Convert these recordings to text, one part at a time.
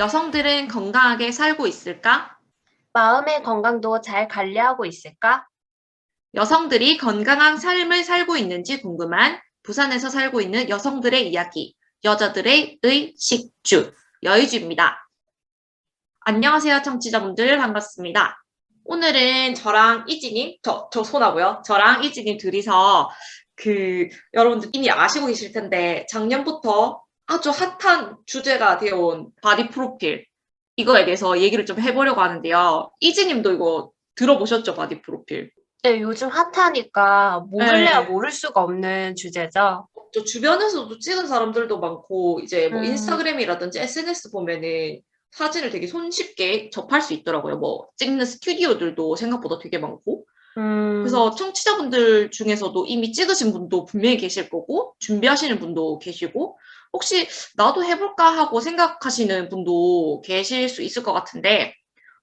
여성들은 건강하게 살고 있을까? 마음의 건강도 잘 관리하고 있을까? 여성들이 건강한 삶을 살고 있는지 궁금한 부산에서 살고 있는 여성들의 이야기, 여자들의 의식주, 여의주입니다. 안녕하세요, 청취자분들. 반갑습니다. 오늘은 저랑 이지님, 저 소나고요. 저랑 이지님 둘이서 여러분들 이미 아시고 계실 텐데, 작년부터 아주 핫한 주제가 되어온 바디 프로필, 이거에 대해서 얘기를 좀 해보려고 하는데요. 이지님도 이거 들어보셨죠, 바디 프로필? 네, 요즘 핫하니까 모를래야 네. 모를 수가 없는 주제죠. 저 주변에서도 찍은 사람들도 많고, 이제 뭐 음, 인스타그램이라든지 SNS 보면은 사진을 되게 손쉽게 접할 수 있더라고요. 뭐 찍는 스튜디오들도 생각보다 되게 많고. 음, 그래서 청취자분들 중에서도 이미 찍으신 분도 분명히 계실 거고, 준비하시는 분도 계시고, 혹시 나도 해볼까 하고 생각하시는 분도 계실 수 있을 것 같은데,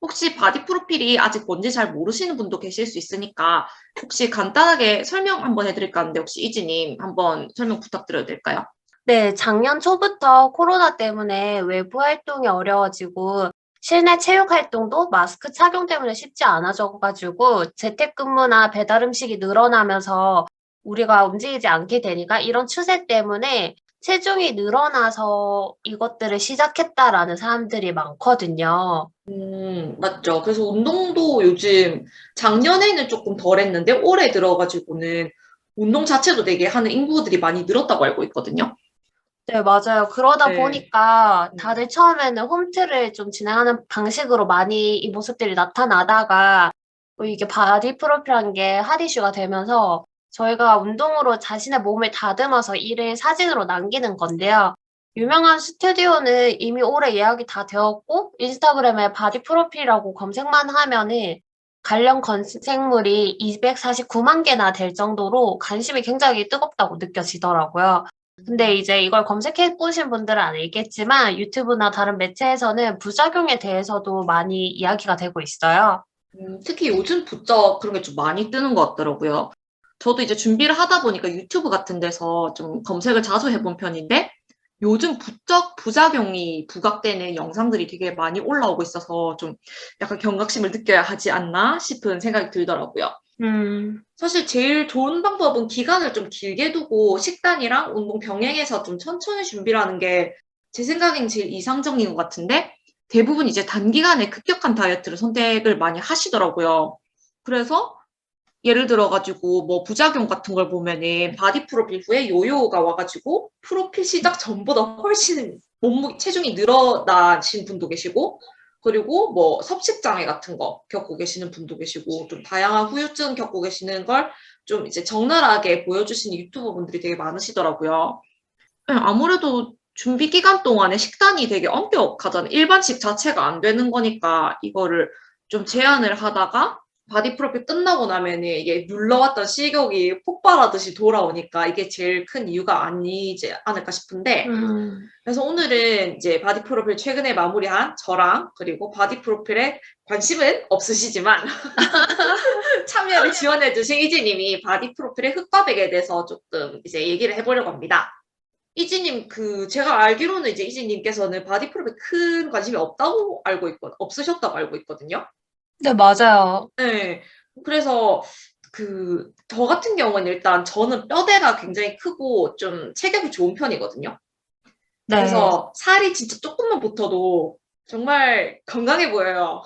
혹시 바디 프로필이 아직 뭔지 잘 모르시는 분도 계실 수 있으니까, 혹시 간단하게 설명 한번 해드릴까 하는데, 혹시 이지님 한번 설명 부탁드려도 될까요? 네, 작년 초부터 코로나 때문에 외부 활동이 어려워지고 실내 체육 활동도 마스크 착용 때문에 쉽지 않아져가지고 재택근무나 배달 음식이 늘어나면서 우리가 움직이지 않게 되니까 이런 추세 때문에 체중이 늘어나서 이것들을 시작했다라는 사람들이 많거든요. 맞죠. 그래서 운동도 요즘 작년에는 조금 덜 했는데, 올해 들어가지고는 운동 자체도 되게 하는 인구들이 많이 늘었다고 알고 있거든요. 네, 맞아요. 그러다 네. 보니까 음. 다들 처음에는 홈트를 좀 진행하는 방식으로 많이 이 모습들이 나타나다가 이게 바디 프로필한 게 핫 이슈가 되면서 저희가 운동으로 자신의 몸을 다듬어서 이를 사진으로 남기는 건데요. 유명한 스튜디오는 이미 올해 예약이 다 되었고 인스타그램에 바디 프로필이라고 검색만 하면은 관련 검색물이 249만 개나 될 정도로 관심이 굉장히 뜨겁다고 느껴지더라고요. 근데 이제 이걸 검색해 보신 분들은 알겠지만 유튜브나 다른 매체에서는 부작용에 대해서도 많이 이야기가 되고 있어요. 특히 요즘 부쩍 그런 게 좀 많이 뜨는 것 같더라고요. 저도 이제 준비를 하다 보니까 유튜브 같은 데서 좀 검색을 자주 해본 편인데, 요즘 부쩍 부작용이 부각되는 영상들이 되게 많이 올라오고 있어서 좀 약간 경각심을 느껴야 하지 않나 싶은 생각이 들더라고요. 음, 사실 제일 좋은 방법은 기간을 좀 길게 두고 식단이랑 운동 병행해서 좀 천천히 준비를 하는 게 제 생각엔 제일 이상적인 것 같은데, 대부분 이제 단기간에 급격한 다이어트를 선택을 많이 하시더라고요. 그래서 예를 들어가지고 뭐 부작용 같은 걸 보면은 바디 프로필 후에 요요가 와가지고 프로필 시작 전보다 훨씬 몸무 체중이 늘어나신 분도 계시고, 그리고 뭐 섭식장애 같은 거 겪고 계시는 분도 계시고, 좀 다양한 후유증 겪고 계시는 걸 좀 이제 적나라하게 보여주시는 유튜버 분들이 되게 많으시더라고요. 아무래도 준비 기간 동안에 식단이 되게 엄격하잖아요. 일반식 자체가 안 되는 거니까 이거를 좀 제한을 하다가 바디 프로필 끝나고 나면은 이게 눌러왔던 식욕이 폭발하듯이 돌아오니까 이게 제일 큰 이유가 아니지 않을까 싶은데, 음, 그래서 오늘은 이제 바디 프로필 최근에 마무리한 저랑, 그리고 바디 프로필에 관심은 없으시지만 참여를 지원해주신 이지님이 바디 프로필의 흑과백에 대해서 조금 이제 얘기를 해보려고 합니다. 이지님, 제가 알기로는 이제 이지님께서는 바디 프로필 큰 관심이 없다고 알고 없으셨다고 알고 있거든요. 네, 맞아요. 네. 그래서, 저 같은 경우는 일단 저는 뼈대가 굉장히 크고 좀 체격이 좋은 편이거든요. 네. 그래서 살이 진짜 조금만 붙어도 정말 건강해 보여요.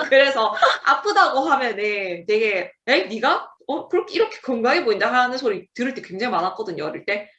그래서 아프다고 하면은 되게, 네가? 그렇게, 이렇게 건강해 보인다 하는 소리 들을 때 굉장히 많았거든요, 어릴 때.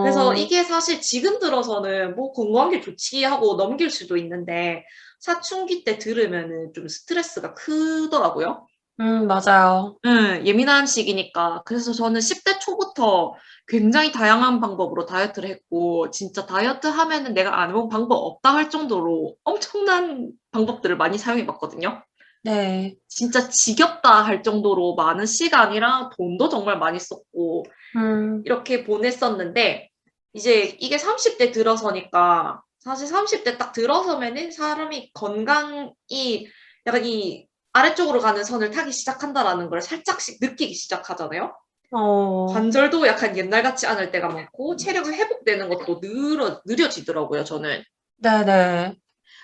그래서 어, 이게 사실 지금 들어서는 뭐 건강한 게 좋지 하고 넘길 수도 있는데, 사춘기 때 들으면은 좀 스트레스가 크더라고요. 맞아요. 예민한 시기니까. 그래서 저는 10대 초부터 굉장히 다양한 방법으로 다이어트를 했고, 진짜 다이어트 하면은 내가 안 해본 방법 없다 할 정도로 엄청난 방법들을 많이 사용해 봤거든요. 네. 진짜 지겹다 할 정도로 많은 시간이랑 돈도 정말 많이 썼고, 음, 이렇게 보냈었는데, 이제 이게 30대 들어서니까, 사실 30대 딱 들어서면은 사람이 건강이 약간 이 아래쪽으로 가는 선을 타기 시작한다라는 걸 살짝씩 느끼기 시작하잖아요. 어, 관절도 약간 옛날 같지 않을 때가 많고, 체력이 회복되는 것도 느려지더라고요, 저는. 네네.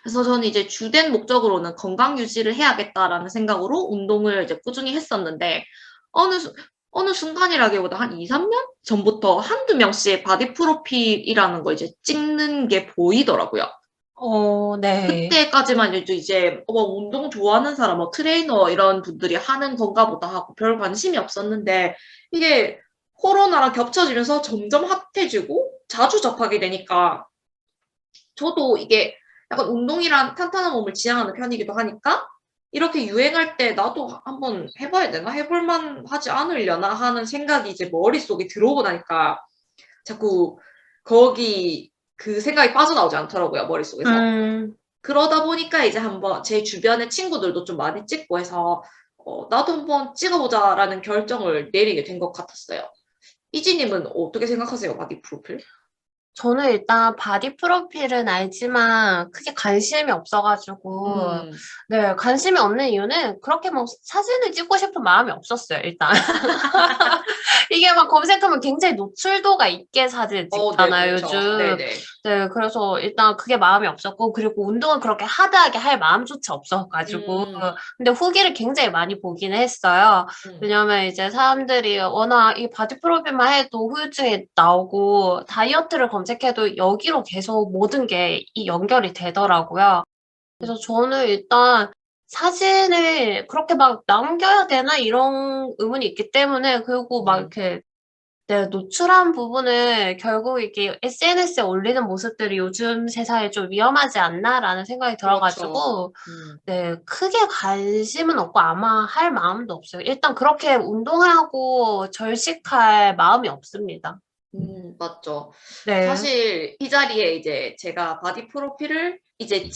그래서 저는 이제 주된 목적으로는 건강 유지를 해야겠다라는 생각으로 운동을 이제 꾸준히 했었는데, 어느, 어느 순간이라기보다 한 2, 3년 전부터 한두 명씩 바디 프로필이라는 거 이제 찍는 게 보이더라고요. 네. 그때까지만 해도 이제 운동 좋아하는 사람, 뭐 트레이너 이런 분들이 하는 건가 보다 하고 별 관심이 없었는데, 이게 코로나랑 겹쳐지면서 점점 핫해지고 자주 접하게 되니까 저도 이게 약간 운동이란 탄탄한 몸을 지향하는 편이기도 하니까 이렇게 유행할 때 나도 한번 해봐야 되나? 해볼만 하지 않으려나 하는 생각이 이제 머릿속에 들어오고 나니까 자꾸 거기 그 생각이 빠져나오지 않더라고요, 머릿속에서. 음, 그러다 보니까 이제 한번 제 주변의 친구들도 좀 많이 찍고 해서 나도 한번 찍어보자라는 결정을 내리게 된 것 같았어요. 이지님은 어떻게 생각하세요, 바디 프로필? 저는 일단 바디 프로필은 알지만 크게 관심이 없어가지고, 음, 네, 관심이 없는 이유는 그렇게 뭐 사진을 찍고 싶은 마음이 없었어요, 일단. 이게 막 검색하면 굉장히 노출도가 있게 사진 네, 찍잖아요, 그렇죠. 요즘. 네네. 네, 그래서 일단 그게 마음이 없었고, 그리고 운동은 그렇게 하드하게 할 마음조차 없어가지고, 음, 근데 후기를 굉장히 많이 보기는 했어요. 음, 왜냐면 이제 사람들이 워낙 이 바디 프로필만 해도 후유증이 나오고, 다이어트를 검색해도 여기로 계속 모든 게 이 연결이 되더라고요. 그래서 저는 일단 사진을 그렇게 막 남겨야 되나 이런 의문이 있기 때문에 그리고 막 음, 이렇게 네, 노출한 부분을 결국 이게 SNS에 올리는 모습들이 요즘 세상에 좀 위험하지 않나라는 생각이 그렇죠. 들어가지고 음, 네, 크게 관심은 없고 아마 할 마음도 없어요. 일단 그렇게 운동하고 절식할 마음이 없습니다. 맞죠. 네, 사실 이 자리에 이제 제가 바디 프로필을 이제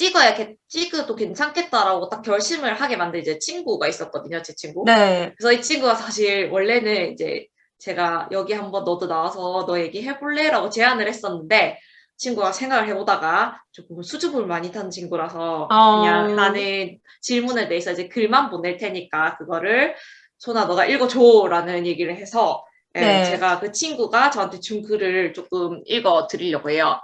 찍어도 괜찮겠다라고 딱 결심을 하게 만든 이제 친구가 있었거든요, 제 친구. 네, 그래서 이 친구가 사실 원래는 이제 제가 여기 한번 너도 나와서 너 얘기해볼래? 라고 제안을 했었는데, 친구가 생각을 해보다가 조금 수줍음을 많이 탄 친구라서 그냥 어, 나는 질문에 대해서 이제 글만 보낼 테니까 그거를 소나 너가 읽어줘라는 얘기를 해서 예, 네, 제가 그 친구가 저한테 준 글을 조금 읽어 드리려고 해요.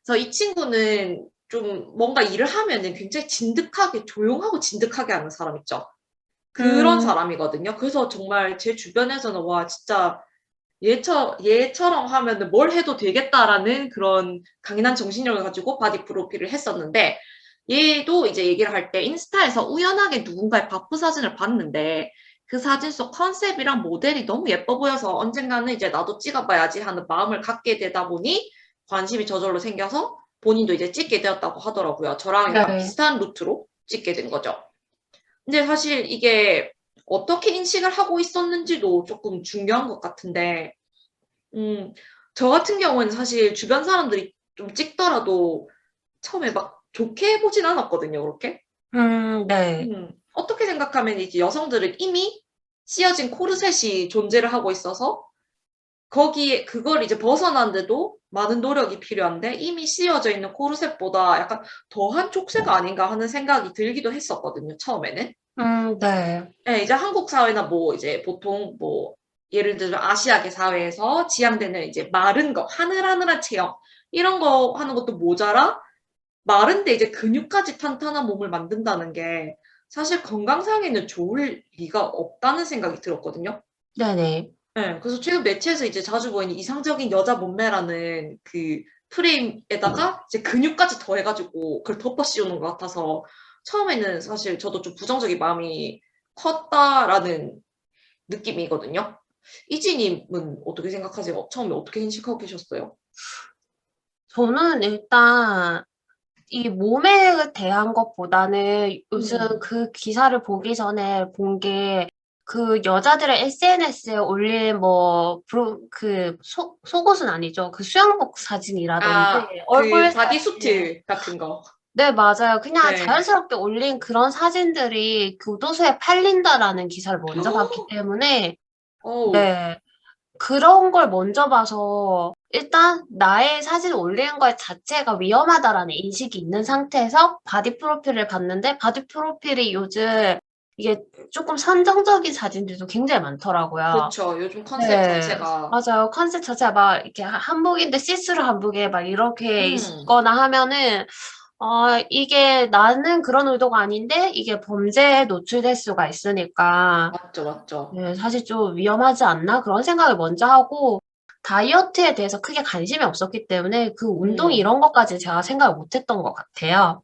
그래서 이 친구는 좀 뭔가 일을 하면은 굉장히 진득하게, 조용하고 진득하게 하는 사람 있죠. 그런 음, 사람이거든요. 그래서 정말 제 주변에서는 와, 진짜 얘처럼 하면은 뭘 해도 되겠다라는 그런 강인한 정신력을 가지고 바디 프로필을 했었는데, 얘도 이제 얘기를 할 때 인스타에서 우연하게 누군가의 바프 사진을 봤는데, 그 사진 속 컨셉이랑 모델이 너무 예뻐 보여서 언젠가는 이제 나도 찍어봐야지 하는 마음을 갖게 되다 보니 관심이 저절로 생겨서 본인도 이제 찍게 되었다고 하더라고요. 저랑 약간 네. 비슷한 루트로 찍게 된 거죠. 근데 사실 이게 어떻게 인식을 하고 있었는지도 조금 중요한 것 같은데, 음, 저 같은 경우에는 사실 주변 사람들이 좀 찍더라도 처음에 막 좋게 보진 않았거든요, 그렇게. 네. 어떻게 생각하면 이제 여성들은 이미 씌어진 코르셋이 존재를 하고 있어서 거기에 그걸 이제 벗어난데도 많은 노력이 필요한데 이미 씌어져 있는 코르셋보다 약간 더한 촉새가 아닌가 하는 생각이 들기도 했었거든요, 처음에는. 네. 네, 이제 한국 사회나 뭐 이제 보통 뭐 예를 들어 아시아계 사회에서 지향되는 이제 마른 거, 하늘하늘한 체형 이런 거 하는 것도 모자라 마른데 이제 근육까지 탄탄한 몸을 만든다는 게 사실 건강상에는 좋을 리가 없다는 생각이 들었거든요. 네네. 네, 그래서 최근 매체에서 이제 자주 보이는 이상적인 여자 몸매라는 그 프레임에다가 이제 근육까지 더해가지고 그걸 덮어 씌우는 것 같아서 처음에는 사실 저도 좀 부정적인 마음이 컸다라는 느낌이거든요. 이지님은 어떻게 생각하세요? 처음에 어떻게 인식하고 계셨어요? 저는 일단 이 몸에 대한 것보다는 요즘 음. 그 기사를 보기 전에 본 게 그 여자들의 SNS에 올린 뭐, 속옷은 아니죠. 그 수영복 사진이라든지 그 얼굴 사진. 바디수트 같은 거. 네, 맞아요. 그냥 네. 자연스럽게 올린 그런 사진들이 교도소에 팔린다라는 기사를 먼저 봤기 때문에, 어우, 네. 그런 걸 먼저 봐서 일단 나의 사진을 올리는 것 자체가 위험하다라는 인식이 있는 상태에서 바디 프로필을 봤는데 바디 프로필이 요즘 이게 조금 선정적인 사진들도 굉장히 많더라고요. 그쵸. 요즘 컨셉 네, 자체가. 맞아요. 컨셉 자체가 막 이렇게 한복인데 시스루 한복에 막 이렇게 음, 있거나 하면은 이게 나는 그런 의도가 아닌데 이게 범죄에 노출될 수가 있으니까 맞죠, 맞죠. 네, 사실 좀 위험하지 않나? 그런 생각을 먼저 하고 다이어트에 대해서 크게 관심이 없었기 때문에 그 운동 음. 이런 것까지 제가 생각을 못 했던 것 같아요.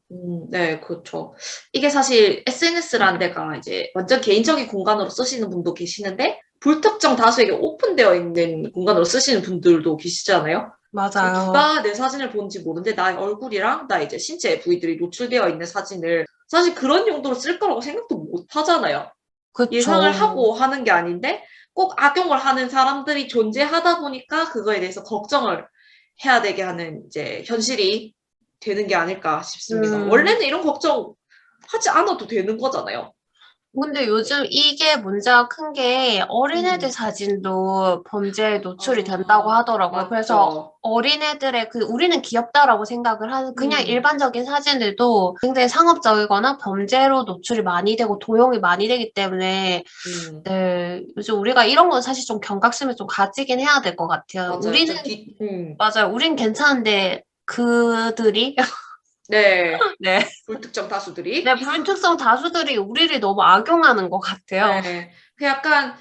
네, 그렇죠. 이게 사실 SNS라는 데가 이제 완전 개인적인 공간으로 쓰시는 분도 계시는데, 불특정 다수에게 오픈되어 있는 공간으로 쓰시는 분들도 계시잖아요. 지금 맞아요. 누가 내 사진을 보는지 모르는데, 나의 얼굴이랑 나 이제 신체 부위들이 노출되어 있는 사진을 사실 그런 용도로 쓸 거라고 생각도 못 하잖아요. 예상을 그쵸. 하고 하는 게 아닌데, 꼭 악용을 하는 사람들이 존재하다 보니까 그거에 대해서 걱정을 해야 되게 하는 이제 현실이 되는 게 아닐까 싶습니다. 음. 원래는 이런 걱정 하지 않아도 되는 거잖아요. 근데 요즘 이게 문제가 큰 게 어린애들 음. 사진도 범죄에 노출이 된다고 아, 하더라고요. 그래서 맞죠. 어린애들의 우리는 귀엽다라고 생각을 하는 그냥 음, 일반적인 사진들도 굉장히 상업적이거나 범죄로 노출이 많이 되고 도용이 많이 되기 때문에 음, 네, 요즘 우리가 이런 건 사실 좀 경각심을 좀 가지긴 해야 될 것 같아요. 맞아요. 맞아요. 우린 괜찮은데 그들이 네. 네. 불특정 다수들이. 네, 불특정 다수들이 우리를 너무 악용하는 것 같아요. 네. 그 약간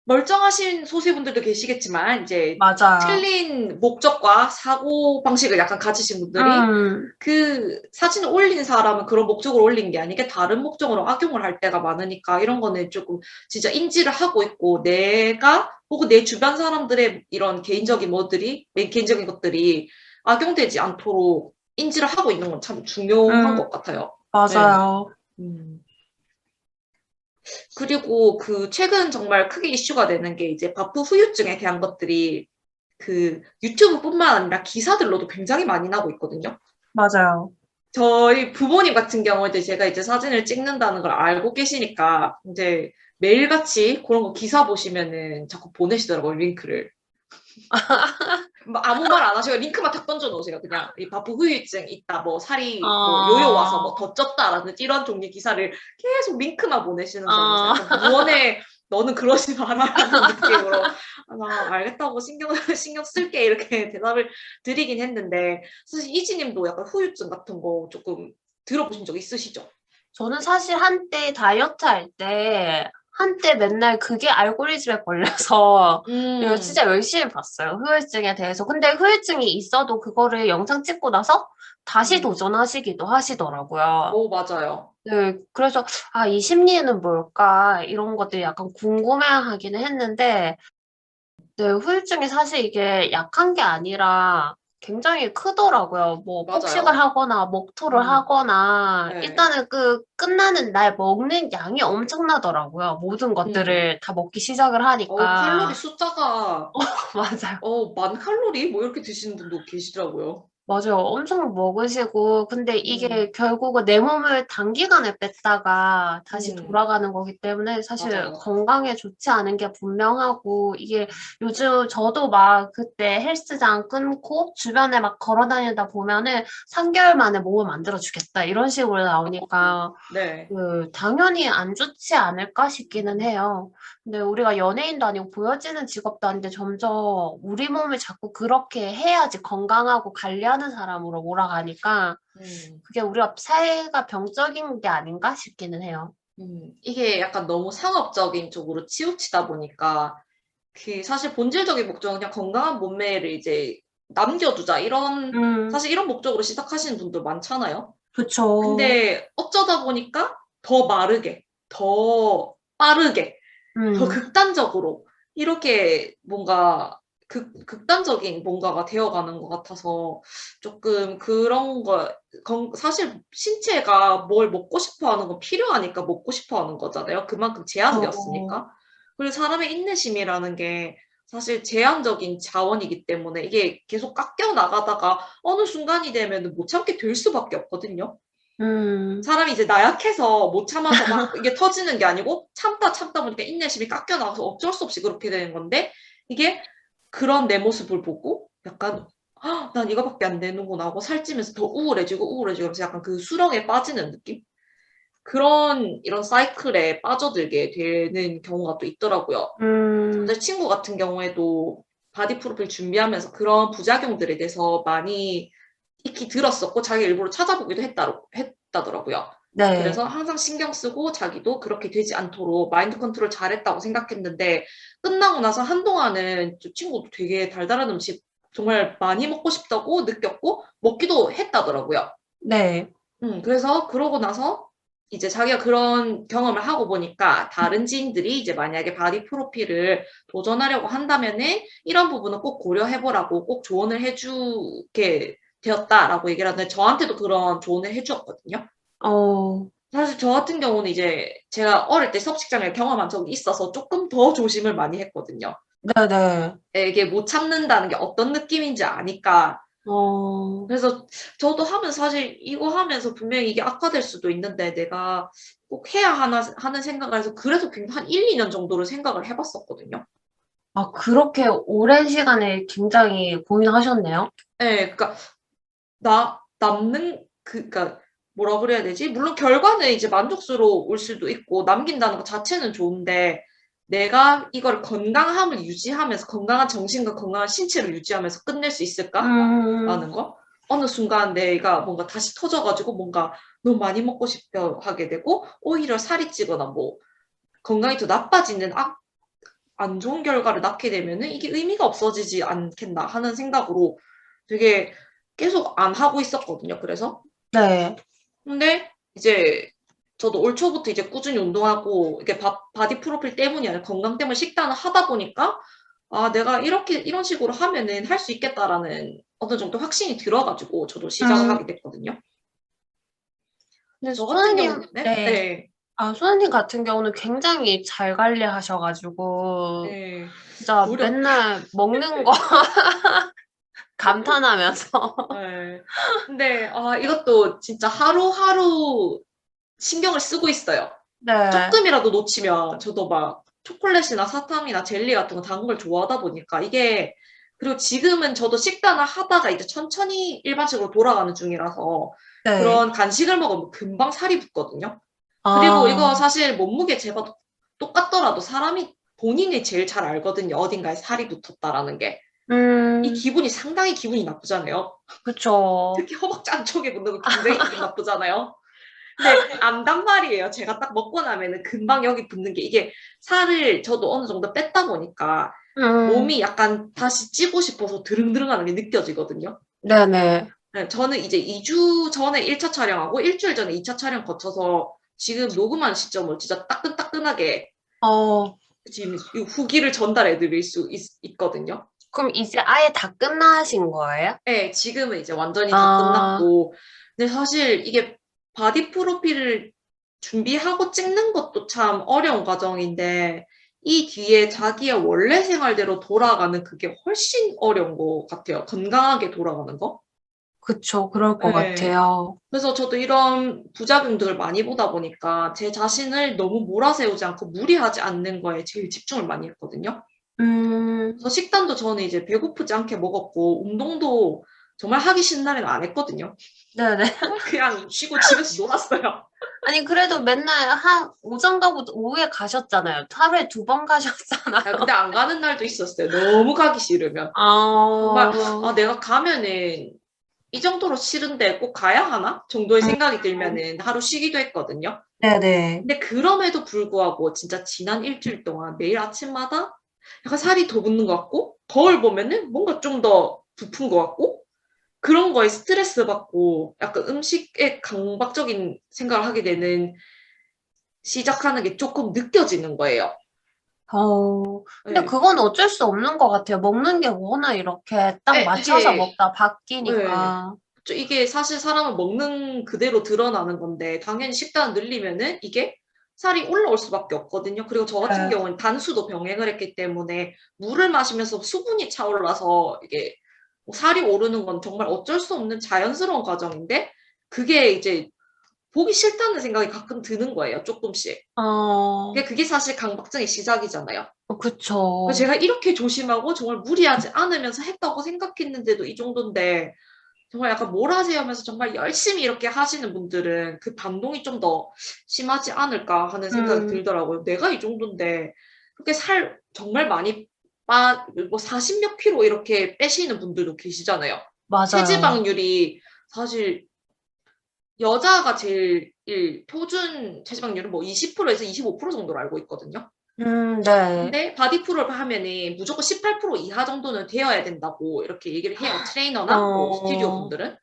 멀쩡하신 소수분들도 계시겠지만 이제 맞아요. 틀린 목적과 사고 방식을 약간 가지신 분들이 음. 그 사진을 올린 사람은 그런 목적으로 올린 게 아니게 다른 목적으로 악용을 할 때가 많으니까 이런 거는 조금 진짜 인지를 하고 있고 내가 혹은 내 주변 사람들의 이런 개인적인 개인적인 것들이 악용되지 않도록 인지를 하고 있는 건 참 중요한 음, 것 같아요. 네. 맞아요. 음. 그리고 그 최근 정말 크게 이슈가 되는 게 이제 바프 후유증에 대한 것들이 그 유튜브뿐만 아니라 기사들로도 굉장히 많이 나고 있거든요. 맞아요. 저희 부모님 같은 경우에도 제가 이제 사진을 찍는다는 걸 알고 계시니까 이제 매일같이 그런 거 기사 보시면은 자꾸 보내시더라고요, 링크를. 뭐 아무 말 안 하시고 링크만 탁 던져 놓으세요. 그냥 이 바프 후유증 있다, 뭐 살이 뭐 요요 와서 뭐 어, 더 쪘다라는 이런 종류 기사를 계속 링크만 보내시는 거 보면서 어, 약간 무언의 너는 그러지 마라라는 느낌으로 나 알겠다고 신경 쓸게 이렇게 대답을 드리긴 했는데 사실 이지님도 약간 후유증 같은 거 조금 들어보신 적 있으시죠? 저는 사실 한때 다이어트 할 때, 한때 맨날 그게 알고리즘에 걸려서 이거 음, 진짜 열심히 봤어요. 후유증에 대해서. 근데 후유증이 있어도 그거를 영상 찍고 나서 다시 음, 도전하시기도 하시더라고요. 오 맞아요. 네, 그래서, 이 심리는 뭘까? 이런 것들이 약간 궁금해 하기는 했는데, 네, 후유증이 사실 이게 약한 게 아니라 굉장히 크더라고요. 뭐 폭식을 맞아요. 하거나 목토를 음, 하거나 네. 일단은 끝나는 날 먹는 양이 엄청나더라고요. 모든 음. 것들을 다 먹기 시작을 칼로리 하니까. 숫자가 맞아요. 10,000칼로리? 뭐 이렇게 드시는 분도 계시더라고요. 맞아요. 엄청 먹으시고 근데 음, 이게 결국은 내 몸을 단기간에 뺐다가 다시 음, 돌아가는 거기 때문에 사실 맞아요. 건강에 좋지 않은 게 분명하고 이게 요즘 저도 막 그때 헬스장 끊고 주변에 막 걸어 다니다 보면은 3개월 만에 몸을 만들어 주겠다 이런 식으로 나오니까 네. 당연히 안 좋지 않을까 싶기는 해요. 근데 우리가 연예인도 아니고 보여지는 직업도 아닌데 점점 우리 몸을 자꾸 그렇게 해야지 건강하고 관리하는 사람으로 몰아가니까 음, 그게 우리가 사회가 병적인 게 아닌가 싶기는 해요. 이게 약간 너무 상업적인 쪽으로 치우치다 보니까 그 사실 본질적인 목적은 그냥 건강한 몸매를 이제 남겨두자 음, 사실 이런 목적으로 시작하시는 분들 많잖아요. 그쵸. 근데 어쩌다 보니까 더 마르게, 더 빠르게 더 음, 극단적으로 이렇게 뭔가 극단적인 뭔가가 되어가는 것 같아서 조금 그런 거 사실 신체가 뭘 먹고 싶어 하는 건 필요하니까 먹고 싶어 하는 거잖아요. 그만큼 저, 제한되었으니까. 그리고 사람의 인내심이라는 게 사실 제한적인 자원이기 때문에 이게 계속 깎여 나가다가 어느 순간이 되면 못 참게 될 수밖에 없거든요. 음, 사람이 이제 나약해서 못 참아서 막 이게 터지는 게 아니고 참다 보니까 인내심이 깎여 나가서 어쩔 수 없이 그렇게 되는 건데 이게 그런 내 모습을 보고 약간 난 이거밖에 안 되는구나 하고 살찌면서 더 우울해지고 하면서 약간 그 수렁에 빠지는 느낌? 그런 이런 사이클에 빠져들게 되는 경우가 또 있더라고요. 음, 제 친구 같은 경우에도 바디 프로필 준비하면서 그런 부작용들에 대해서 많이 익히 들었었고 자기 일부러 찾아보기도 했다더라고요. 네. 그래서 항상 신경 쓰고 자기도 그렇게 되지 않도록 마인드 컨트롤 잘했다고 생각했는데 끝나고 나서 한동안은 저 친구도 되게 달달한 음식 정말 많이 먹고 싶다고 느꼈고 먹기도 했다더라고요. 네. 그래서 그러고 나서 이제 자기가 그런 경험을 하고 보니까 다른 지인들이 이제 만약에 바디 프로필을 도전하려고 한다면은 이런 부분은 꼭 고려해보라고 꼭 조언을 해주게 되었다라고 얘기를 하는데 저한테도 그런 조언을 해주었거든요. 어, 사실 저 같은 경우는 이제 제가 어릴 때 수업식장을 경험한 적이 있어서 조금 더 조심을 많이 했거든요. 네네. 이게 못 참는다는 게 어떤 느낌인지 아니까. 어, 그래서 저도 하면 사실 이거 하면서 분명히 이게 악화될 수도 있는데 내가 꼭 해야 하나 하는 생각을 해서 그래서 굉장히 한 1, 2년 정도를 생각을 해봤었거든요. 아, 그렇게 오랜 시간을 굉장히 고민하셨네요. 네, 그러니까 그러니까 뭐라 그래야 되지? 물론 결과는 이제 만족스러울 수도 있고 남긴다는 것 자체는 좋은데 내가 이걸 건강함을 유지하면서 건강한 정신과 건강한 신체를 유지하면서 끝낼 수 음, 있을까라는 거. 어느 순간 내가 뭔가 다시 터져가지고 뭔가 너무 많이 먹고 싶어 하게 되고 오히려 살이 찌거나 뭐 건강이 더 나빠지는 안 좋은 결과를 낳게 되면은 이게 의미가 없어지지 않겠나 하는 생각으로 되게 계속 안 하고 있었거든요. 그래서 네. 근데 이제 저도 올 초부터 이제 꾸준히 운동하고 이게 바디 프로필 때문이 아니라 건강 때문에 식단을 하다 보니까 아 내가 이렇게 이런 식으로 하면은 할 수 있겠다라는 어느 정도 확신이 들어가지고 저도 시작을 음, 하게 됐거든요. 근데 저 같은 소연님, 경우는 네. 네, 아, 소연님 같은 경우는 굉장히 잘 관리하셔가지고, 네, 진짜 노력, 맨날 먹는 거 감탄하면서. 네. 근데 아 이것도 진짜 하루하루 신경을 쓰고 있어요. 네. 조금이라도 놓치면 저도 막 초콜릿이나 사탕이나 젤리 같은 거 단 걸 좋아하다 보니까 이게 그리고 지금은 저도 식단을 하다가 이제 천천히 일반식으로 돌아가는 중이라서 네. 그런 간식을 먹으면 금방 살이 붙거든요. 그리고 이거 아, 사실 몸무게 재봐도 똑같더라도 사람이 본인이 제일 잘 알거든요. 어딘가에 살이 붙었다라는 게. 이 음, 기분이 상당히 기분이 나쁘잖아요. 그쵸. 특히 허벅지 안쪽에 붙는 거 굉장히 기분 나쁘잖아요. 근데 안단 말이에요. 제가 딱 먹고 나면은 금방 여기 붙는 게 이게 살을 저도 어느 정도 뺐다 보니까 음, 몸이 약간 다시 찌고 싶어서 드릉드릉하는 게 느껴지거든요. 네네. 네, 저는 이제 2주 전에 1차 촬영하고 일주일 전에 2차 촬영 거쳐서 지금 녹음한 시점을 진짜 따끈따끈하게 어, 지금 이 후기를 전달해 드릴 수 있거든요. 그럼 이제 아예 다 끝나신 거예요? 네, 지금은 이제 완전히 다 아, 끝났고 근데 사실 이게 바디 프로필을 준비하고 찍는 것도 참 어려운 과정인데 이 뒤에 자기의 원래 생활대로 돌아가는 그게 훨씬 어려운 것 같아요. 건강하게 돌아가는 거. 그쵸. 그럴 것 네. 같아요. 그래서 저도 이런 부작용들을 많이 보다 보니까 제 자신을 너무 몰아세우지 않고 무리하지 않는 거에 제일 집중을 많이 했거든요. 음, 그래서 식단도 저는 이제 배고프지 않게 먹었고 운동도 정말 하기 싫은 날에는 안 했거든요. 네네. 그냥 쉬고 집에서 놀았어요. 아니, 그래도 맨날 오전 가고 오후에 가셨잖아요. 하루에 2번 가셨잖아요. 아, 근데 안 가는 날도 있었어요. 너무 가기 싫으면. 정말 아, 아, 내가 가면은 이 정도로 싫은데 꼭 가야 하나? 정도의 음, 생각이 들면은 하루 쉬기도 했거든요. 네네. 근데 그럼에도 불구하고 진짜 지난 일주일 동안 매일 아침마다 약간 살이 더 붙는 것 같고 거울 보면은 뭔가 좀 더 부푼 것 같고 그런 거에 스트레스 받고 약간 음식에 강박적인 생각을 하게 되는 시작하는 게 조금 느껴지는 거예요. 근데 네. 그건 어쩔 수 없는 것 같아요. 먹는 게 워낙 이렇게 딱 맞춰서 이게 먹다 네. 바뀌니까. 이게 사실 사람은 먹는 그대로 드러나는 건데 당연히 식단을 늘리면은 이게 살이 올라올 수밖에 없거든요. 그리고 저 같은 네. 경우는 단수도 병행을 했기 때문에 물을 마시면서 수분이 차올라서 이게 뭐 살이 오르는 건 정말 어쩔 수 없는 자연스러운 과정인데 그게 이제 보기 싫다는 생각이 가끔 드는 거예요. 조금씩. 어, 그게 사실 강박증의 시작이잖아요. 그래서 그쵸. 제가 이렇게 조심하고 정말 무리하지 않으면서 했다고 생각했는데도 이 정도인데 정말 약간 몰아세우면서 정말 열심히 이렇게 하시는 분들은 그 반동이 좀 더 심하지 않을까 하는 생각이 음, 들더라고요. 내가 이 정도인데 그렇게 살 정말 많이 뭐 40몇 킬로 이렇게 빼시는 분들도 계시잖아요. 맞아요. 체지방률이 사실 여자가 제일 표준 체지방률은 뭐 20%에서 25% 정도로 알고 있거든요. 네. 근데 바디 프로를 하면은 무조건 18% 이하 정도는 되어야 된다고 이렇게 얘기를 해요. 트레이너나 뭐 스튜디오 어, 분들은.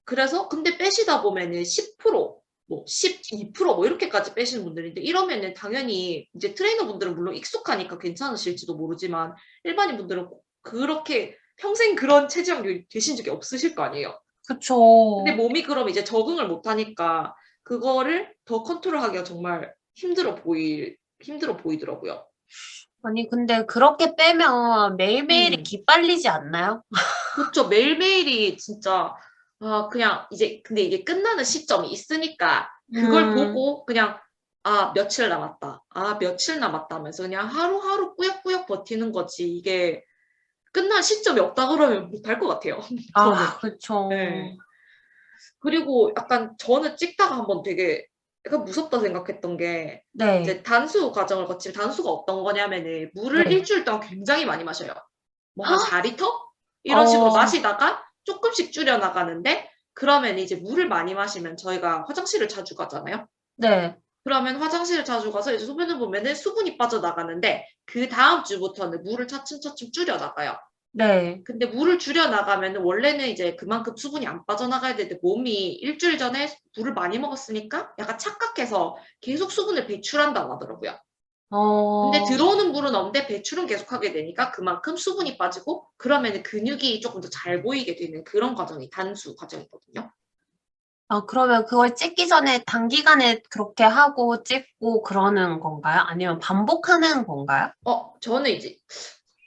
그래서 근데 빼시다 보면은 10%, 뭐 12%뭐 이렇게까지 빼시는 분들인데 이러면은 당연히 이제 트레이너 분들은 물론 익숙하니까 괜찮으실지도 모르지만 일반인 분들은 그렇게 평생 그런 체지방률이 되신 적이 없으실 거 아니에요. 근데 그쵸. 몸이 그럼 이제 적응을 못 하니까 그거를 더 컨트롤하기가 정말 힘들어 보이더라고요. 아니, 근데 그렇게 빼면 매일매일이 음. 기빨리지 않나요? 그쵸. 매일매일이 진짜, 그냥 이제, 근데 이게 끝나는 시점이 있으니까, 그걸 음, 보고 그냥, 며칠 남았다. 며칠 남았다 하면서 그냥 하루하루 꾸역꾸역 버티는 거지. 이게 끝난 시점이 없다 그러면 못할 것 같아요. 저는. 네. 그쵸. 그리고 약간 저는 찍다가 한번 되게 약간 무섭다 생각했던 게, 네, 이제 단수 과정을 거치면 단수가 어떤 거냐면은, 물을 네. 일주일 동안 굉장히 많이 마셔요. 뭐 한 4리터? 이런 식으로 어, 마시다가 조금씩 줄여 나가는데 그러면 이제 물을 많이 마시면 저희가 화장실을 자주 가잖아요. 네, 그러면 화장실을 자주 가서 이제 소변을 보면은 수분이 빠져나가는데 그 다음 주부터는 물을 차츰차츰 줄여 나가요. 네. 근데 물을 줄여 나가면은 원래는 이제 그만큼 수분이 안 빠져나가야 되는데 몸이 일주일 전에 물을 많이 먹었으니까 약간 착각해서 계속 수분을 배출한다고 하더라고요. 근데 어, 들어오는 물은 없는데 배출은 계속하게 되니까 그만큼 수분이 빠지고 그러면 근육이 조금 더 잘 보이게 되는 그런 과정이 단수 과정이거든요. 그러면 그걸 찍기 전에 단기간에 그렇게 하고 찍고 그러는 건가요? 아니면 반복하는 건가요? 저는 이제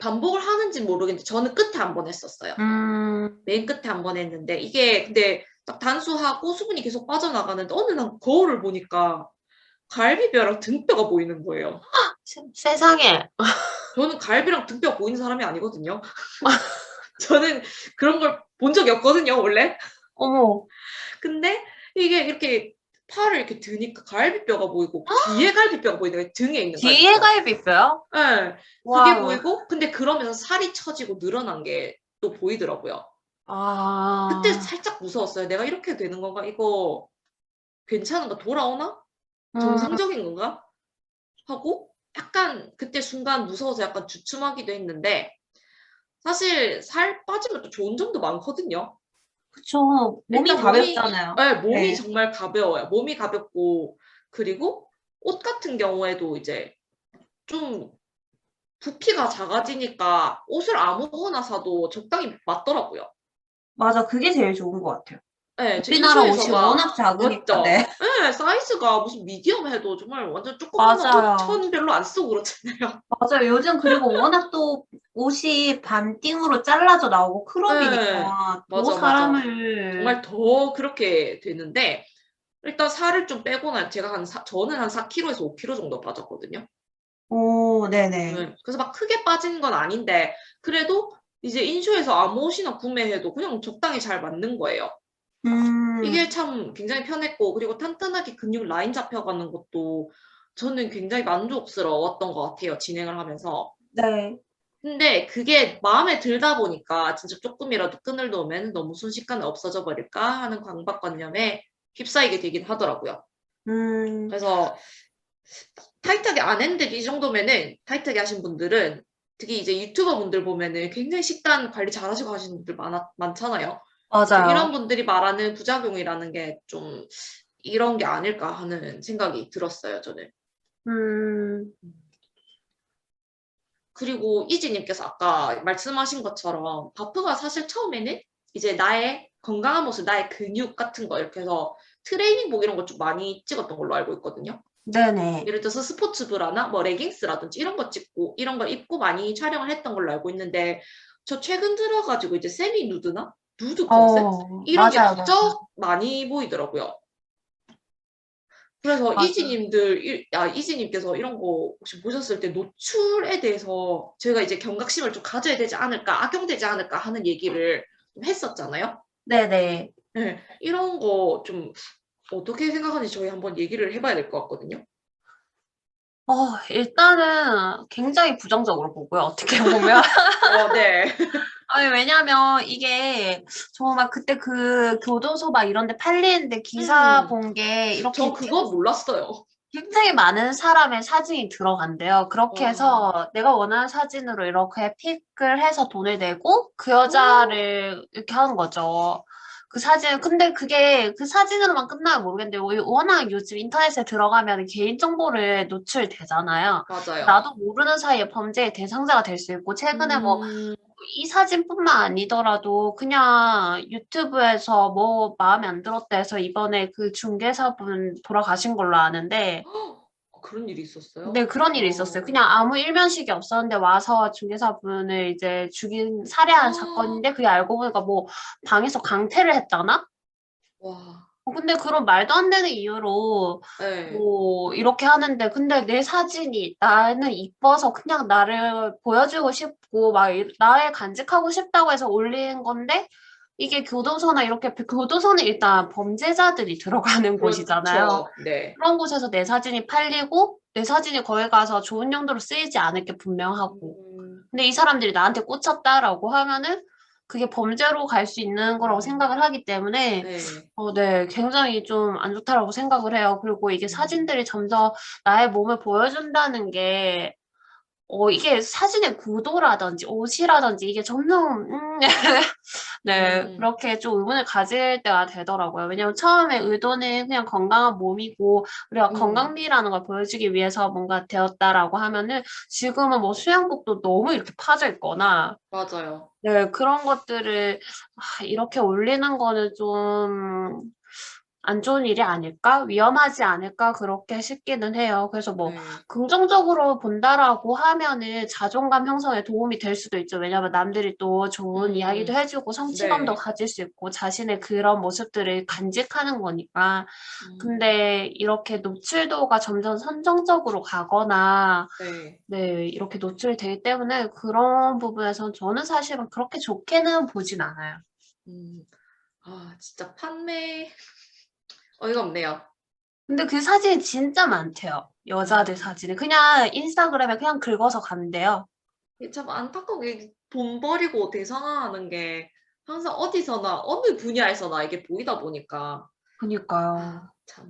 반복을 하는지 모르겠는데 저는 끝에 한 번 했었어요. 음, 맨 끝에 한 번 했는데 이게 근데 딱 단수하고 수분이 계속 빠져나가는데 어느 날 거울을 보니까 갈비뼈랑 등뼈가 보이는 거예요. 세상에. 저는 갈비랑 등뼈가 보이는 사람이 아니거든요. 저는 그런 걸 본 적이 없거든요, 원래. 어머, 근데 이게 이렇게 팔을 이렇게 드니까 갈비뼈가 보이고 뒤에 갈비뼈가 보이는 거예요. 등에 있는 뒤에 갈비뼈. 갈비뼈요? 예. 그게 와, 보이고 근데 그러면서 살이 처지고 늘어난 게 또 보이더라고요. 그때 아, 살짝 무서웠어요. '내가 이렇게 되는 건가? 이거 괜찮은가? 돌아오나? 음, 정상적인 건가?' 하고 약간 그때 순간 무서워서 약간 주춤하기도 했는데 사실 살 빠지면 또 좋은 점도 많거든요. 그쵸. 몸이 일단 가볍잖아요. 몸이 네. 정말 가벼워요. 몸이 가볍고 그리고 옷 같은 경우에도 이제 좀 부피가 작아지니까 옷을 아무거나 사도 적당히 맞더라고요. 맞아. 그게 제일 좋은 것 같아요. 예. 저 우리나라 옷이 인쇼에서가 워낙 작으니까, 맞죠? 네. 예. 사이즈가 무슨 미디엄 해도 정말 완전 조그마하고 맞아요. 천 별로 안 쓰고 그렇잖아요. 맞아요. 요즘 그리고 워낙 또 옷이 반띵으로 잘라져 나오고 예. 크롭이니까 더 맞아, 맞아. 사람을, 정말 더 그렇게 되는데 일단 살을 좀 빼고 난 제가 저는 한 4kg에서 5kg 정도 빠졌거든요. 오, 네네. 네. 그래서 막 크게 빠진 건 아닌데 그래도 이제 인쇼에서 아무 옷이나 구매해도 그냥 적당히 잘 맞는 거예요. 이게 음, 참 굉장히 편했고 그리고 탄탄하게 근육 라인 잡혀가는 것도 저는 굉장히 만족스러웠던 것 같아요, 진행을 하면서. 네. 근데 그게 마음에 들다 보니까 진짜 쪼끔이라도 끈을 놓으면 너무 순식간에 없어져 버릴까 하는 강박관념에 휩싸이게 되긴 하더라고요. 음, 그래서 타이트하게 안 했는데 이 정도면은 타이트하게 하신 분들은 특히 이제 유튜버 분들 보면은 굉장히 식단 관리 잘하시고 하시는 분들 많잖아요. 좀 이런 맞아요. 분들이 말하는 부작용이라는 게 좀 이런 게 아닐까 하는 생각이 들었어요, 저는. 음, 그리고 이지님께서 아까 말씀하신 것처럼 바프가 사실 처음에는 이제 나의 건강한 모습, 나의 근육 같은 거 이렇게 해서 트레이닝복 이런 거 좀 많이 찍었던 걸로 알고 있거든요. 네네. 예를 들어서 스포츠 브라나 뭐 레깅스라든지 이런 거 찍고 이런 걸 입고 많이 촬영을 했던 걸로 알고 있는데 저 최근 들어가지고 이제 세미 누드나 누드 컨셉 이런 게 맞아요, 맞아요. 부쩍 많이 보이더라고요. 그래서 맞아요. 이지님께서 이런 거 혹시 보셨을 때 노출에 대해서 저희가 이제 경각심을 좀 가져야 되지 않을까, 악용되지 않을까 하는 얘기를 좀 했었잖아요. 네네. 네, 이런 거 좀 어떻게 생각하는지 저희 한번 얘기를 해봐야 될 것 같거든요. 일단은 굉장히 부정적으로 보고요, 어떻게 보면. 네. 아니, 왜냐면 이게 정말 그때 그 교도소 막 이런 데 팔리는데 기사 본 게 저 이렇게 그거 몰랐어요. 굉장히 많은 사람의 사진이 들어간대요. 그렇게 와. 해서 내가 원하는 사진으로 이렇게 픽을 해서 돈을 내고 그 어, 여자를 이렇게 하는 거죠. 그 사진, 근데 그게 그 사진으로만 끝나면 모르겠는데, 워낙 요즘 인터넷에 들어가면 개인정보를 노출되잖아요. 맞아요. 나도 모르는 사이에 범죄의 대상자가 될 수 있고, 최근에 뭐 음, 이 사진뿐만 아니더라도 그냥 유튜브에서 뭐 마음에 안 들었다 해서 이번에 그 중개사분 돌아가신 걸로 아는데, 그런 일이 있었어요? 네, 그런 일이 있었어요. 어. 그냥 아무 일면식이 없었는데 와서 중개사분을 이제 살해한 사건인데 그게 알고 보니까 뭐 방에서 강퇴를 했다나? 와. 근데 그런 말도 안 되는 이유로 네. 뭐 이렇게 하는데 근데 내 사진이 나는 이뻐서 그냥 나를 보여주고 싶고 막 나를 간직하고 싶다고 해서 올린 건데 이게 교도소나 이렇게 교도소는 일단 범죄자들이 들어가는 곳이잖아요. 그렇죠. 네. 그런 곳에서 내 사진이 팔리고 내 사진이 거기 가서 좋은 용도로 쓰이지 않을 게 분명하고 음, 근데 이 사람들이 나한테 꽂혔다라고 하면은 그게 범죄로 갈 수 있는 거라고 음, 생각을 하기 때문에 네. 네, 굉장히 좀 안 좋다라고 생각을 해요. 그리고 이게 음, 사진들이 점점 나의 몸을 보여준다는 게 이게 사진의 구도라든지 옷이라든지 이게 점점 네, 음, 그렇게 좀 의문을 가질 때가 되더라고요. 왜냐면 처음에 의도는 그냥 건강한 몸이고 우리가 음, 건강미라는 걸 보여주기 위해서 뭔가 되었다라고 하면은 지금은 뭐 수영복도 너무 이렇게 파져 있거나 맞아요. 네, 그런 것들을 이렇게 올리는 거는 좀 안 좋은 일이 아닐까? 위험하지 않을까? 그렇게 싶기는 해요. 그래서 뭐 네. 긍정적으로 본다라고 하면은 자존감 형성에 도움이 될 수도 있죠. 왜냐하면 남들이 또 좋은 이야기도 음, 해주고 성취감도 네. 가질 수 있고 자신의 그런 모습들을 간직하는 거니까. 음, 근데 이렇게 노출도가 점점 선정적으로 가거나 네. 네, 이렇게 노출되기 때문에 그런 부분에선 저는 사실은 그렇게 좋게는 보진 않아요. 음, 진짜 판매 어이가 없네요. 근데 그 사진이 진짜 많대요. 여자들 아, 사진이. 그냥 인스타그램에 그냥 긁어서 간대요. 이게 참 안타깝게 돈 버리고 대상화하는 게 항상 어디서나 어느 분야에서나 이게 보이다 보니까 그니까요. 참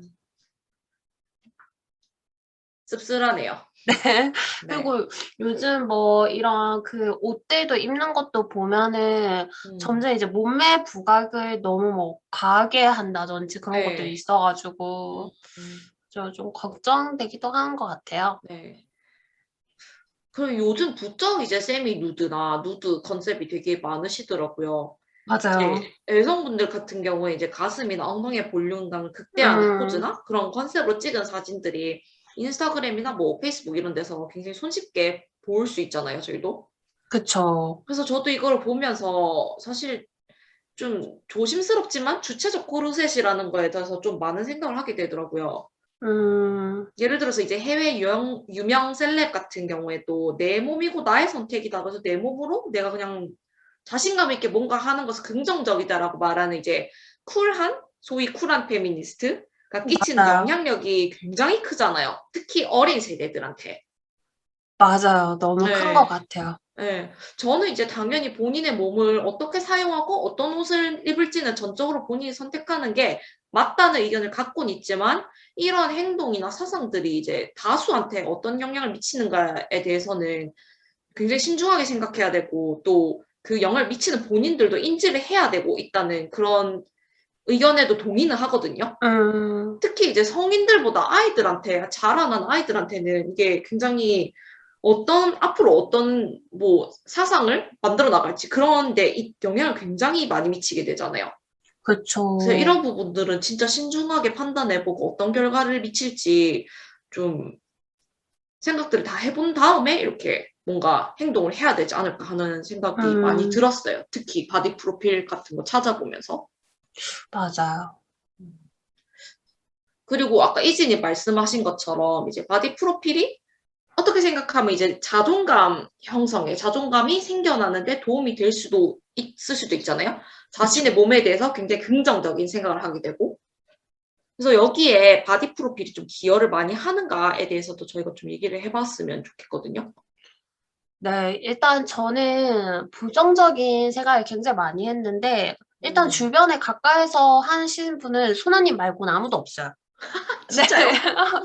씁쓸하네요. 네. 네. 그리고 요즘 뭐 이런 그 옷들도 입는 것도 보면은 음, 점점 이제 몸매 부각을 너무 뭐 과하게 한다든지 그런 것들이 네. 음, 있어가지고 음, 좀 걱정되기도 하는 것 같아요. 네. 그리고 요즘 부쩍 이제 세미 누드나 누드 컨셉이 되게 많으시더라고요. 맞아요. 이제 여성분들 같은 경우에 이제 가슴이나 엉덩이의 볼륨감을 극대화하는 음, 포즈나 그런 컨셉으로 찍은 사진들이 인스타그램이나 뭐 페이스북 이런 데서 굉장히 손쉽게 볼 수 있잖아요, 저희도. 그쵸. 그래서 저도 이거를 보면서 사실 좀 조심스럽지만 주체적 코르셋이라는 거에 대해서 좀 많은 생각을 하게 되더라고요. 음, 예를 들어서 이제 해외 유명 셀럽 같은 경우에도 내 몸이고 나의 선택이다. 그래서 내 몸으로 내가 그냥 자신감 있게 뭔가 하는 것은 긍정적이다라고 말하는 이제 쿨한, 소위 쿨한 페미니스트가 끼치는 맞아요. 영향력이 굉장히 크잖아요. 특히 어린 세대들한테. 맞아요. 너무 큰 것 네. 같아요. 네. 저는 이제 당연히 본인의 몸을 어떻게 사용하고 어떤 옷을 입을지는 전적으로 본인이 선택하는 게 맞다는 의견을 갖고는 있지만 이런 행동이나 사상들이 이제 다수한테 어떤 영향을 미치는가에 대해서는 굉장히 신중하게 생각해야 되고 또 그 영향을 미치는 본인들도 인지를 해야 되고 있다는 그런 의견에도 동의는 하거든요. 음, 특히 이제 성인들보다 아이들한테, 자라난 아이들한테는 이게 굉장히 앞으로 어떤 뭐 사상을 만들어 나갈지 그런데 이 영향을 굉장히 많이 미치게 되잖아요. 그래서 그쵸. 이런 부분들은 진짜 신중하게 판단해보고 어떤 결과를 미칠지 좀 생각들을 다 해본 다음에 이렇게 뭔가 행동을 해야 되지 않을까 하는 생각이 많이 음, 들었어요. 특히 바디 프로필 같은 거 찾아보면서. 맞아요. 그리고 아까 이진이 말씀하신 것처럼 이제 바디 프로필이 어떻게 생각하면 이제 자존감 형성에 자존감이 생겨나는데 도움이 될 수도 있을 수도 있잖아요. 자신의 그쵸. 몸에 대해서 굉장히 긍정적인 생각을 하게 되고. 그래서 여기에 바디 프로필이 좀 기여를 많이 하는가에 대해서도 저희가 좀 얘기를 해봤으면 좋겠거든요. 네, 일단 저는 부정적인 생각을 굉장히 많이 했는데, 일단 음. 주변에 가까이서 하시는 분은 소나님 말고는 아무도 없어요. 네. 진짜요?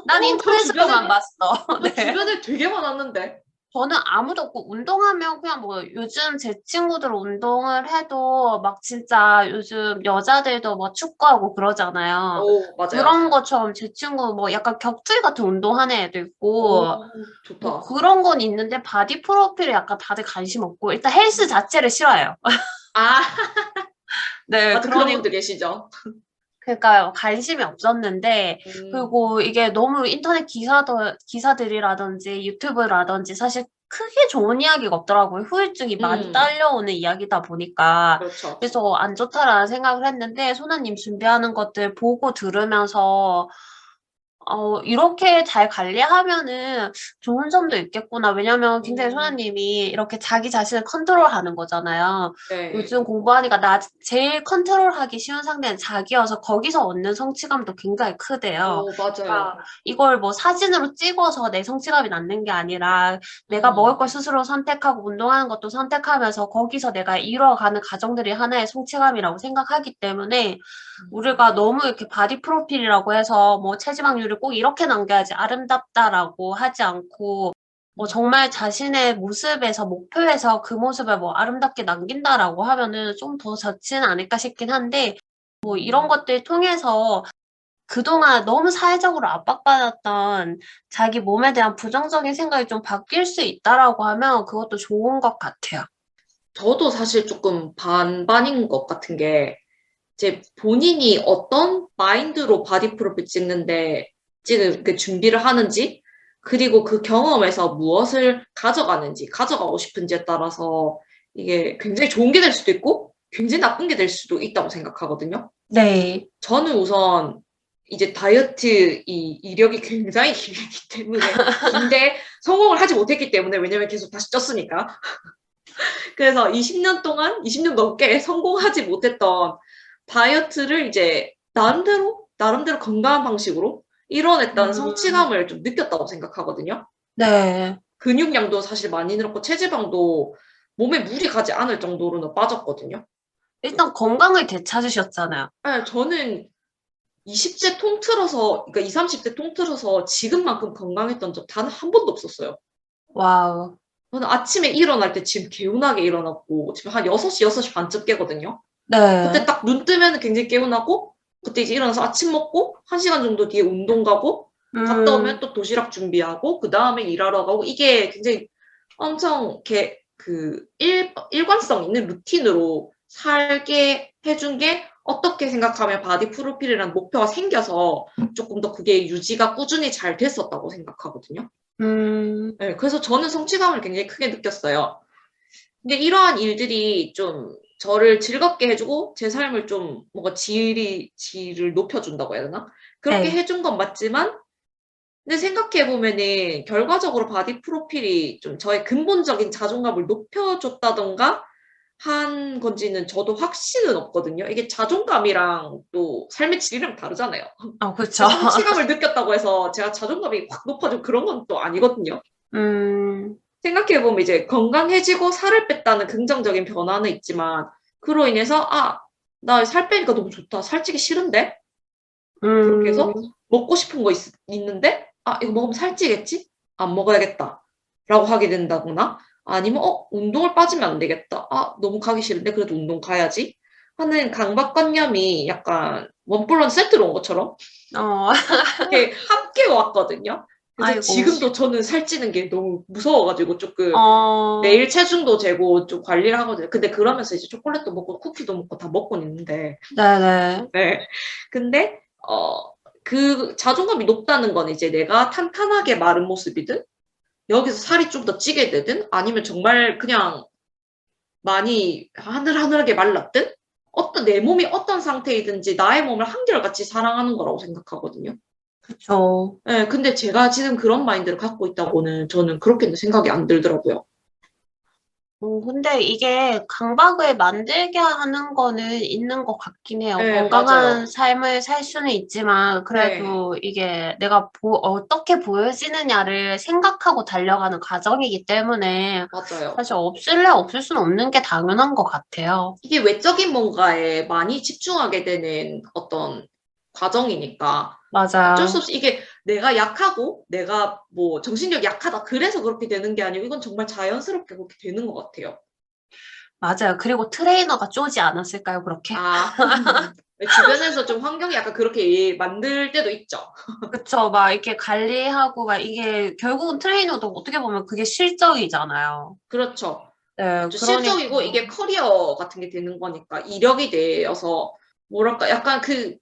난 저 인터넷으로만 주변에, 봤어. 저 네. 주변에 되게 많았는데. 저는 아무도 없고, 운동하면 그냥 뭐, 요즘 제 친구들 운동을 해도 막 진짜 요즘 여자들도 뭐 축구하고 그러잖아요. 오, 맞아요. 그런 것처럼 제 친구 뭐 약간 격투기 같은 운동하는 애도 있고, 오, 뭐 좋다. 그런 건 있는데 바디 프로필에 약간 다들 관심 없고 일단 헬스 자체를 싫어해요. 아, 네, 맞아. 그런 분들 계시죠. 그러니까 관심이 없었는데 음, 그리고 이게 너무 인터넷 기사들이라든지 유튜브라든지 사실 크게 좋은 이야기가 없더라고요. 후유증이 많이 음, 딸려오는 이야기다 보니까 그렇죠. 그래서 안 좋다라는 생각을 했는데 소나님 준비하는 것들 보고 들으면서 이렇게 잘 관리하면은 좋은 점도 있겠구나. 왜냐면 굉장히 음, 소연님이 이렇게 자기 자신을 컨트롤하는 거잖아요. 네. 요즘 공부하니까 제일 컨트롤하기 쉬운 상대는 자기여서 거기서 얻는 성취감도 굉장히 크대요. 오, 맞아요. 그러니까 이걸 뭐 사진으로 찍어서 내 성취감이 낳는 게 아니라 내가 먹을 음, 걸 스스로 선택하고 운동하는 것도 선택하면서 거기서 내가 이뤄가는 과정들이 하나의 성취감이라고 생각하기 때문에 우리가 너무 이렇게 바디 프로필이라고 해서 뭐 체지방률을 꼭 이렇게 남겨야지 아름답다라고 하지 않고 뭐 음, 정말 자신의 모습에서 목표에서 그 모습을 뭐 아름답게 남긴다라고 하면은 좀 더 좋지는 않을까 싶긴 한데 뭐 이런 음. 것들 통해서 그동안 너무 사회적으로 압박받았던 자기 몸에 대한 부정적인 생각이 좀 바뀔 수 있다라고 하면 그것도 좋은 것 같아요. 저도 사실 조금 반반인 것 같은 게, 이제 본인이 어떤 마인드로 바디 프로필 찍는데, 지금 그 준비를 하는지, 그리고 그 경험에서 무엇을 가져가는지, 가져가고 싶은지에 따라서 이게 굉장히 좋은 게 될 수도 있고, 굉장히 나쁜 게 될 수도 있다고 생각하거든요. 네. 저는 우선 이제 다이어트 이 이력이 굉장히 길기 때문에, 긴데 성공을 하지 못했기 때문에, 왜냐면 계속 다시 쪘으니까. 그래서 20년 동안, 20년 넘게 성공하지 못했던 다이어트를 이제 나름대로 건강한 방식으로 이뤄냈다는 음, 성취감을 좀 느꼈다고 생각하거든요. 네. 근육량도 사실 많이 늘었고, 체지방도 몸에 무리 가지 않을 정도로는 빠졌거든요. 일단 건강을 되찾으셨잖아요. 네, 저는 20대 통틀어서, 그러니까 20, 30대 통틀어서 지금만큼 건강했던 적 단 한 번도 없었어요. 와우. 저는 아침에 일어날 때 지금 개운하게 일어났고, 지금 한 6시, 6시 반쯤 깨거든요. 그때 네. 딱 눈 뜨면 굉장히 개운하고, 그때 이제 일어나서 아침 먹고, 1시간 정도 뒤에 운동 가고, 갔다 오면 음, 또 도시락 준비하고, 그 다음에 일하러 가고, 이게 굉장히 엄청 일관성 있는 루틴으로 살게 해준 게 어떻게 생각하면 바디 프로필이라는 목표가 생겨서 조금 더 그게 유지가 꾸준히 잘 됐었다고 생각하거든요. 음, 네, 그래서 저는 성취감을 굉장히 크게 느꼈어요. 근데 이러한 일들이 좀 저를 즐겁게 해주고 제 삶을 좀 뭔가 질을 높여준다고 해야 되나? 그렇게 네. 해준 건 맞지만, 근데 생각해보면은 결과적으로 바디 프로필이 좀 저의 근본적인 자존감을 높여줬다던가 한 건지는 저도 확신은 없거든요. 이게 자존감이랑 또 삶의 질이랑 다르잖아요. 그쵸. 성취감을 느꼈다고 해서 제가 자존감이 확 높아지고 그런 건 또 아니거든요. 음, 생각해보면 이제 건강해지고 살을 뺐다는 긍정적인 변화는 있지만, 그로 인해서, 아, 나 살 빼니까 너무 좋다. 살찌기 싫은데? 그렇게 해서 음, 먹고 싶은 거 있는데, 아, 이거 먹으면 살찌겠지? 안 먹어야겠다. 라고 하게 된다거나, 아니면, 운동을 빠지면 안 되겠다. 아, 너무 가기 싫은데, 그래도 운동 가야지. 하는 강박관념이 약간 원 플러스 세트로 온 것처럼 어, 이렇게 함께 왔거든요. 그래서 아이고, 지금도 저는 살찌는 게 너무 무서워가지고 조금 어, 매일 체중도 재고 좀 관리를 하거든요. 근데 그러면서 이제 초콜릿도 먹고 쿠키도 먹고 다 먹고 있는데, 네네. 네. 근데, 그 자존감이 높다는 건 이제 내가 탄탄하게 마른 모습이든, 여기서 살이 좀 더 찌게 되든, 아니면 정말 그냥 많이 하늘하늘하게 말랐든, 내 몸이 어떤 상태이든지 나의 몸을 한결같이 사랑하는 거라고 생각하거든요. 그쵸. 네, 근데 제가 지금 그런 마인드를 갖고 있다고는 저는 그렇게는 생각이 안 들더라고요. 근데 이게 강박을 만들게 하는 거는 있는 것 같긴 해요. 네, 건강한 맞아요. 삶을 살 수는 있지만, 네, 그래도 이게 내가 어떻게 보여지느냐를 생각하고 달려가는 과정이기 때문에, 맞아요. 사실 없을래 없을 수는 없는 게 당연한 것 같아요. 이게 외적인 뭔가에 많이 집중하게 되는 어떤 과정이니까 어쩔 수 맞아요. 없이 이게 내가 약하고 내가 뭐 정신력이 약하다 그래서 그렇게 되는 게 아니고 이건 정말 자연스럽게 그렇게 되는 것 같아요. 맞아요. 그리고 트레이너가 쪼지 않았을까요, 그렇게? 아, 주변에서 좀 환경이 약간 그렇게 만들 때도 있죠. 그쵸. 막 이렇게 관리하고 막 이게 결국은 트레이너도 어떻게 보면 그게 실적이잖아요. 그렇죠. 네, 그렇죠. 그러니까. 실적이고 이게 커리어 같은 게 되는 거니까 이력이 되어서 뭐랄까 약간 그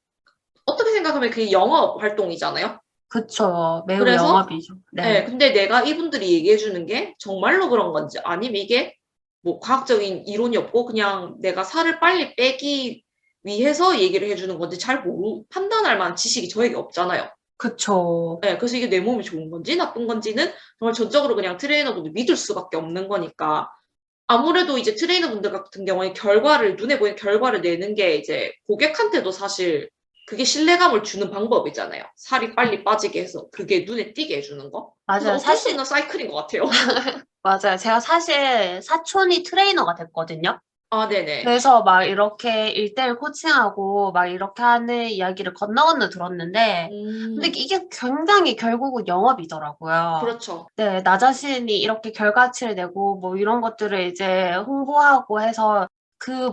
어떻게 생각하면 그게 영업 활동이잖아요. 그쵸. 매우 그래서 영업이죠. 네, 네. 근데 내가 이분들이 얘기해 주는 게 정말로 그런 건지 아니면 이게 뭐 과학적인 이론이 없고 그냥 내가 살을 빨리 빼기 위해서 얘기를 해 주는 건지 잘 판단할 만한 지식이 저에게 없잖아요. 그쵸. 네, 그래서 이게 내 몸에 좋은 건지 나쁜 건지는 정말 전적으로 그냥 트레이너분들 믿을 수밖에 없는 거니까 아무래도 이제 트레이너분들 같은 경우에 결과를 눈에 보이는 결과를 내는 게 이제 고객한테도 사실 그게 신뢰감을 주는 방법이잖아요. 살이 빨리 빠지게 해서 그게 눈에 띄게 해주는 거. 그래서 맞아요. 어쩔 수 사실, 없는 사이클인 것 같아요. 맞아요. 제가 사실 사촌이 트레이너가 됐거든요. 아, 네네. 그래서 막 이렇게 1대1 코칭하고 막 이렇게 하는 이야기를 건너 건너 들었는데, 근데 음, 이게 굉장히 결국은 영업이더라고요. 그렇죠. 네, 나 자신이 이렇게 결과치를 내고 뭐 이런 것들을 이제 홍보하고 해서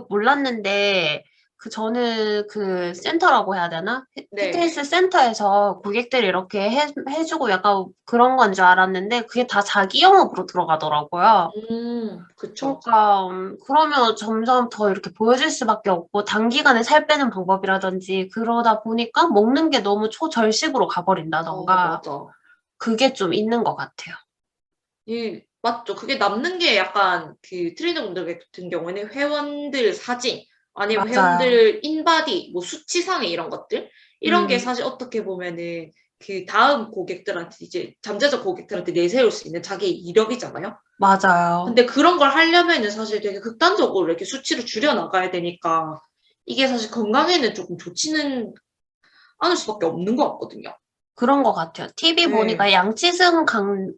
몰랐는데, 저는 센터라고 해야 되나? 네. 피트니스 센터에서 고객들이 이렇게 해주고 약간 그런 건 줄 알았는데, 그게 다 자기 영업으로 들어가더라고요. 그쵸. 그러니까 그러면 점점 더 이렇게 보여질 수밖에 없고 단기간에 살 빼는 방법이라든지 그러다 보니까 먹는 게 너무 초절식으로 가버린다던가 맞아. 그게 좀 있는 것 같아요. 맞죠. 그게 남는 게 약간 그 트레이너분들 같은 경우에는 회원들 사진, 아니면 맞아요. 회원들 인바디, 뭐 수치상에 이런 것들, 이런 게 음, 사실 어떻게 보면은 그 다음 고객들한테 이제 잠재적 고객들한테 내세울 수 있는 자기의 이력이잖아요. 맞아요. 근데 그런 걸 하려면은 사실 되게 극단적으로 이렇게 수치를 줄여 나가야 되니까 이게 사실 건강에는 조금 좋지는 않을 수밖에 없는 것 같거든요. 그런 것 같아요. TV 네. 보니까 양치승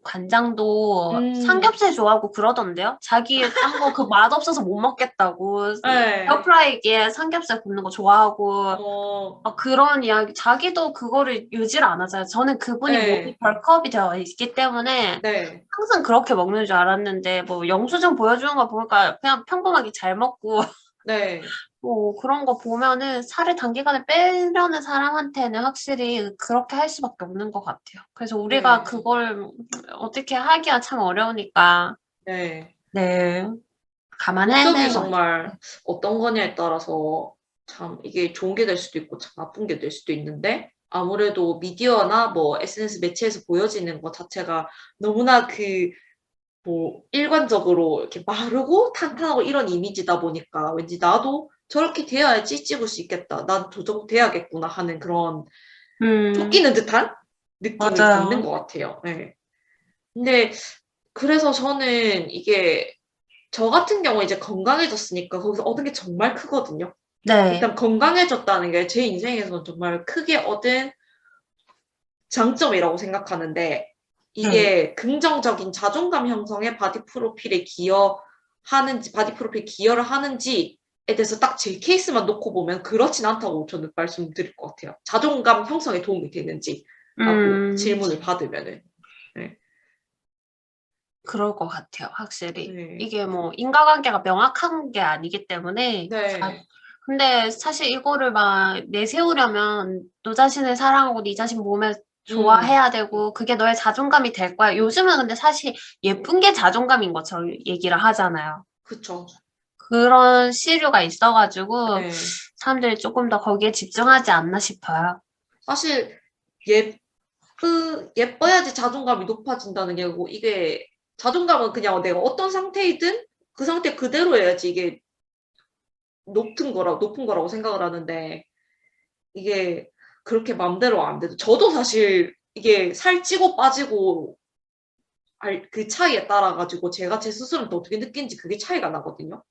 관장도 음, 삼겹살 좋아하고 그러던데요? 자기 딴 거 그 맛없어서 못 먹겠다고 네. 에어프라이기에 삼겹살 굽는 거 좋아하고 어, 그런 이야기, 자기도 그거를 유지를 안 하잖아요. 저는 그분이 몸이 네. 벌크업이 되어 있기 때문에 네. 항상 그렇게 먹는 줄 알았는데, 뭐, 영수증 보여주는 거 보니까 그냥 평범하게 잘 먹고, 네. 뭐, 그런 거 보면은 살을 단기간에 빼려는 사람한테는 확실히 그렇게 할 수밖에 없는 것 같아요. 그래서 우리가 네. 그걸 어떻게 하기가 참 어려우니까, 네. 네, 감안해야 목적이 되는 것 같아요. 정말 어떤 거냐에 따라서 참 이게 좋은 게 될 수도 있고 참 나쁜 게 될 수도 있는데 아무래도 미디어나 뭐 SNS 매체에서 보여지는 것 자체가 너무나 뭐 일관적으로 이렇게 마르고 탄탄하고 이런 이미지다 보니까 왠지 나도 저렇게 돼야지 찍을 수 있겠다. 난 저 정도 돼야겠구나 하는 그런 음, 쫓기는 듯한 느낌을 받는 맞아요. 것 같아요. 네. 근데 그래서 저는 이게 저 같은 경우에 이제 건강해졌으니까 거기서 얻은 게 정말 크거든요. 네, 일단 건강해졌다는 게 제 인생에서는 정말 크게 얻은 장점이라고 생각하는데 네. 이게 긍정적인 자존감 형성에 바디 프로필 기여를 하는지에 대해서 딱 제 케이스만 놓고 보면 그렇진 않다고 저는 말씀드릴 것 같아요. 자존감 형성에 도움이 되는지라고 음. 질문을 받으면은. 네. 그럴 것 같아요, 확실히. 네. 이게 뭐 인과관계가 명확한 게 아니기 때문에 네. 근데 사실 이거를 막 내세우려면 너 자신을 사랑하고 네 자신 몸에 음, 좋아해야 되고 그게 너의 자존감이 될 거야. 요즘은 근데 사실 예쁜 게 자존감인 것처럼 얘기를 하잖아요. 그쵸. 그런 시류가 있어가지고 네. 사람들이 조금 더 거기에 집중하지 않나 싶어요. 사실 예뻐야지 자존감이 높아진다는 게 아니고 이게 자존감은 그냥 내가 어떤 상태이든 그 상태 그대로여야지 이게 높은 거라고 생각을 하는데 이게 그렇게 맘대로 안 돼도 저도 사실 이게 살찌고 빠지고 그 차이에 따라 가지고 제가 제 스스로는 또 어떻게 느끼는지 그게 차이가 나거든요.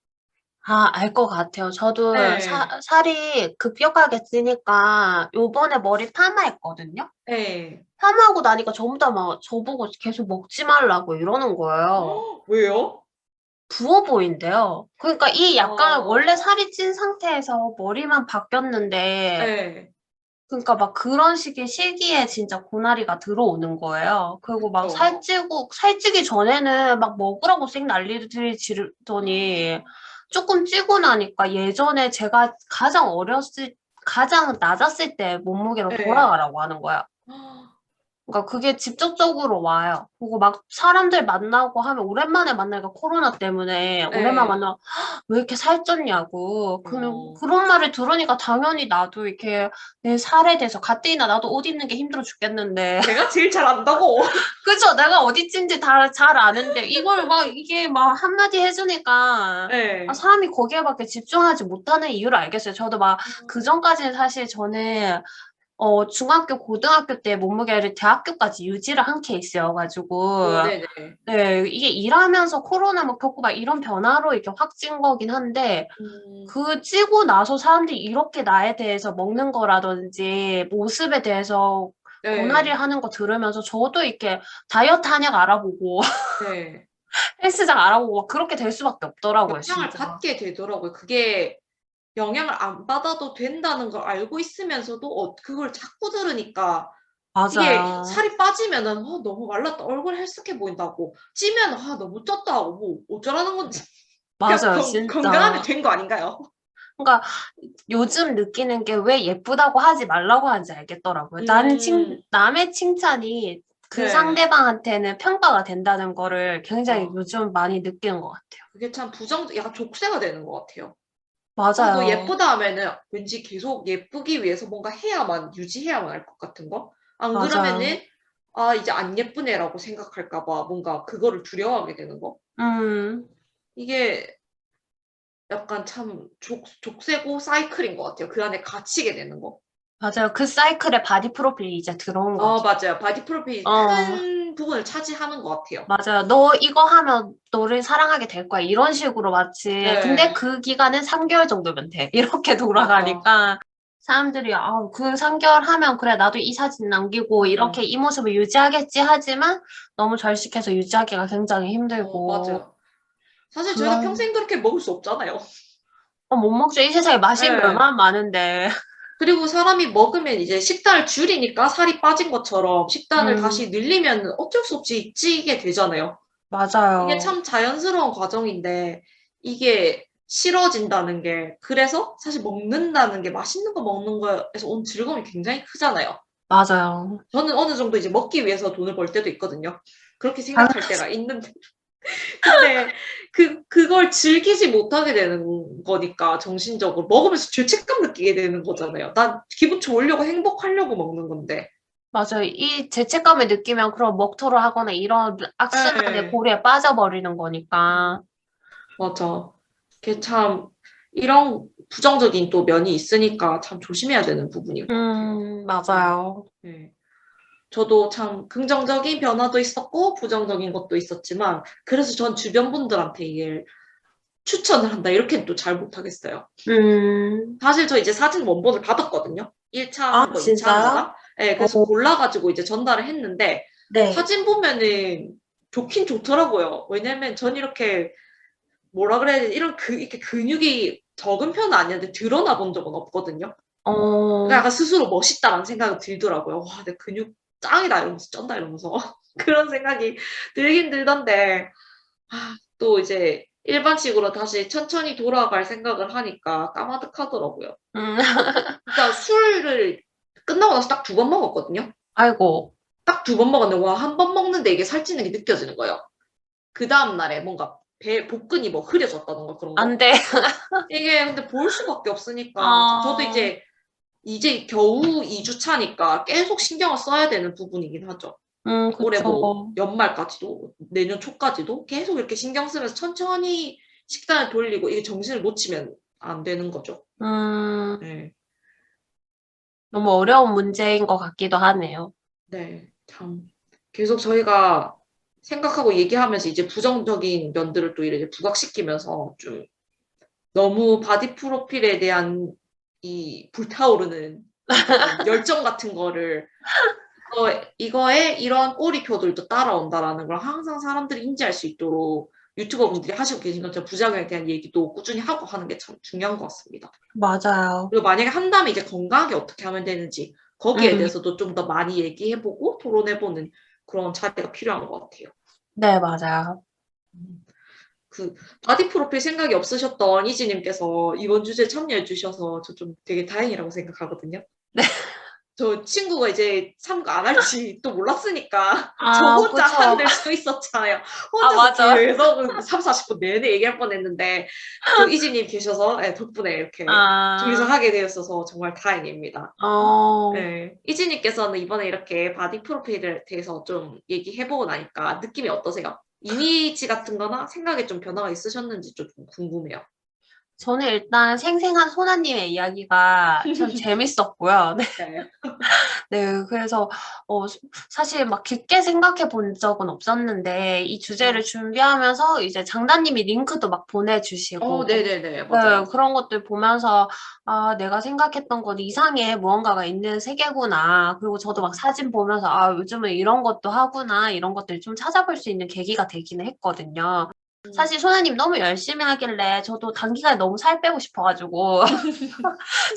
아, 알 것 같아요. 저도 예. 살이 급격하게 찌니까 요번에 머리 파마했거든요. 예. 파마하고 나니까 전부 다 막 저보고 계속 먹지 말라고 이러는 거예요. 왜요? 부어 보인대요. 그러니까 이 약간 원래 어. 살이 찐 상태에서 머리만 바뀌었는데 예. 그러니까 막 그런 식의 시기에 진짜 고나리가 들어오는 거예요. 그리고 막 그쵸. 살찌기 전에는 막 먹으라고 쌩 난리를 지르더니 조금 찌고 나니까 예전에 제가 가장 낮았을 때 몸무게로 예. 돌아가라고 하는 거야. 그러니까 그게 직접적으로 와요. 그리고 막 사람들 만나고 하면 오랜만에 만나니까 코로나 때문에 오랜만에 예. 만나면 왜 이렇게 살쪘냐고. 그러면 어. 그런 말을 들으니까 당연히 나도 이렇게 내 살에 대해서 가뜩이나 나도 옷 입는 게 힘들어 죽겠는데. 제가 제일 잘 안다고. 그죠? 내가 어디 찐지 다 잘 아는데 이걸 막 이게 막 한마디 해주니까 아, 예. 사람이 거기에밖에 집중하지 못하는 이유를 알겠어요. 저도 막 그전까지는 사실 저는 중학교, 고등학교 때 몸무게를 대학교까지 유지를 한 케이스여가지고, 네네. 네, 이게 일하면서 코로나 막 겪고 막 이런 변화로 이렇게 확 찐 거긴 한데, 음. 그 찌고 나서 사람들이 이렇게 나에 대해서 먹는 거라든지, 모습에 대해서 고나리 네. 하는 거 들으면서 저도 이렇게 다이어트 한약 알아보고, 네. 헬스장 알아보고 막 그렇게 될 수밖에 없더라고요, 영향을 진짜. 받게 되더라고요. 그게 영향을 안 받아도 된다는 걸 알고 있으면서도 그걸 자꾸 들으니까 이게 맞아요. 살이 빠지면은 너무 말랐다. 얼굴 헬스케 보인다고. 찌면 너무 쪘다. 뭐 어쩌라는 건지. 그냥 맞아요, 건강하면 진짜. 된 거 아닌가요? 그러니까 요즘 느끼는 게 왜 예쁘다고 하지 말라고 하는지 알겠더라고요. 음. 남의 칭찬이 그 네. 상대방한테는 평가가 된다는 거를 굉장히 아, 요즘 많이 느끼는 것 같아요. 그게 참 약간 족쇄가 되는 것 같아요. 너 맞아요. 예쁘다 하면은 왠지 계속 예쁘기 위해서 뭔가 유지해야만 할 것 같은 거? 안 맞아요. 그러면은, 이제 안 예쁘네라고 생각할까 봐 뭔가 그거를 두려워하게 되는 거? 음, 이게 약간 참 족쇄고 사이클인 것 같아요. 그 안에 갇히게 되는 거. 맞아요. 그 사이클에 바디 프로필이 이제 들어온 거죠. 맞아요. 바디 프로필이 어, 큰 부분을 차지하는 것 같아요. 맞아요. 너 이거 하면 너를 사랑하게 될 거야. 이런 식으로 마치. 근데 네, 그 기간은 3개월 정도면 돼. 이렇게 맞아. 돌아가니까. 사람들이 그 3개월 하면 그래 나도 이 사진 남기고 이렇게 음, 이 모습을 유지하겠지 하지만 너무 절식해서 유지하기가 굉장히 힘들고 맞아요. 사실 저희가 그런 평생 그렇게 먹을 수 없잖아요. 못 먹죠. 이 세상에 맛있는 게 네. 얼마나 많은데. 그리고 사람이 먹으면 이제 식단을 줄이니까 살이 빠진 것처럼 식단을 음, 다시 늘리면 어쩔 수 없이 찌게 되잖아요. 이게 맞아요. 참 자연스러운 과정인데 이게 싫어진다는 게 그래서 사실 먹는다는 게 맛있는 거 먹는 거에서 온 즐거움이 굉장히 크잖아요. 맞아요. 저는 어느 정도 이제 먹기 위해서 돈을 벌 때도 있거든요. 그렇게 당- 생각할 때가 있는데 근데 그걸 즐기지 못하게 되는 거니까 정신적으로 먹으면서 죄책감 느끼게 되는 거잖아요. 난 기분 좋으려고 행복하려고 먹는 건데. 맞아요. 이 죄책감을 느끼면 그런 먹토를 하거나 이런 악순환의 예. 고리에 빠져버리는 거니까. 맞아. 그게 참 이런 부정적인 또 면이 있으니까 참 조심해야 되는 부분인 것 같아요. 맞아요. 예. 저도 참 긍정적인 변화도 있었고 부정적인 것도 있었지만 그래서 전 주변 분들한테 이게 추천을 한다 이렇게는 또 잘 못하겠어요. 음, 사실 저 이제 사진 원본을 받았거든요. 1차 아, 한 거, 2차 한 진짜요? 거가. 예, 그래서 어, 골라가지고 이제 전달을 했는데 네. 사진 보면은 좋긴 좋더라고요. 왜냐면 전 이렇게 뭐라 그래야 되지? 이렇게 근육이 적은 편은 아니었는데 드러나 본 적은 없거든요. 그러니까 어, 약간 스스로 멋있다라는 생각이 들더라고요. 와, 내 근육 짱이다 이러면서 쩐다 이러면서 그런 생각이 들긴 들던데 또 이제 일반식으로 다시 천천히 돌아갈 생각을 하니까 까마득하더라고요. 음, 진짜 술을 끝나고 나서 딱 두 번 먹었거든요. 아이고, 딱 두 번 먹었는데 와, 한 번 먹는데 이게 살찌는 게 느껴지는 거예요. 그 다음 날에 뭔가 복근이 뭐 흐려졌다던가 그런 안 거. 돼. 이게 근데 볼 수밖에 없으니까 저도 어, 이제 겨우 2주 차니까 계속 신경을 써야 되는 부분이긴 하죠. 올해 뭐 그쵸. 연말까지도 내년 초까지도 계속 이렇게 신경 쓰면서 천천히 식단을 돌리고 이게 정신을 놓치면 안 되는 거죠. 음, 네. 너무 어려운 문제인 것 같기도 하네요. 네. 참 계속 저희가 생각하고 얘기하면서 이제 부정적인 면들을 또 이렇게 부각시키면서 좀 너무 바디 프로필에 대한 이 불타오르는 어떤 열정 같은 거를 이거에 이런 꼬리표들도 따라온다라는 걸 항상 사람들이 인지할 수 있도록 유튜버분들이 하시고 계신 것처럼 부작용에 대한 얘기도 꾸준히 하고 하는 게 참 중요한 것 같습니다. 맞아요. 그리고 만약에 한다면 이제 건강하게 어떻게 하면 되는지 거기에 대해서도 좀 더 많이 얘기해보고 토론해보는 그런 자리가 필요한 것 같아요. 네, 맞아요. 그 바디 프로필 생각이 없으셨던 이지님께서 이번 주제에 참여해 주셔서 저 좀 되게 다행이라고 생각하거든요. 네. 저 친구가 이제 참가 안 할지 또 몰랐으니까 저 아, 혼자 하게 그쵸. 될 수도 있었잖아요. 아, 혼자서 맞아. 계속 3, 40분 내내 얘기할 뻔했는데 또 이지님 계셔서 네, 덕분에 이렇게 둘이서 아, 하게 되었어서 정말 다행입니다. 어, 네. 이지님께서는 이번에 이렇게 바디 프로필에 대해서 좀 얘기해보고 나니까 느낌이 어떠세요? 이미지 같은 거나 생각에 좀 변화가 있으셨는지 좀 궁금해요. 저는 일단 생생한 소나님의 이야기가 참 재밌었고요. 네. 네. 네, 그래서 사실 막 깊게 생각해 본 적은 없었는데 이 주제를 준비하면서 이제 장단님이 링크도 막 보내주시고 네네네. 네, 맞아요. 그런 것들 보면서 아, 내가 생각했던 것 이상의 무언가가 있는 세계구나. 그리고 저도 막 사진 보면서 아, 요즘은 이런 것도 하구나. 이런 것들 좀 찾아볼 수 있는 계기가 되기는 했거든요. 사실 소나님 너무 열심히 하길래 저도 단기간에 너무 살 빼고 싶어가지고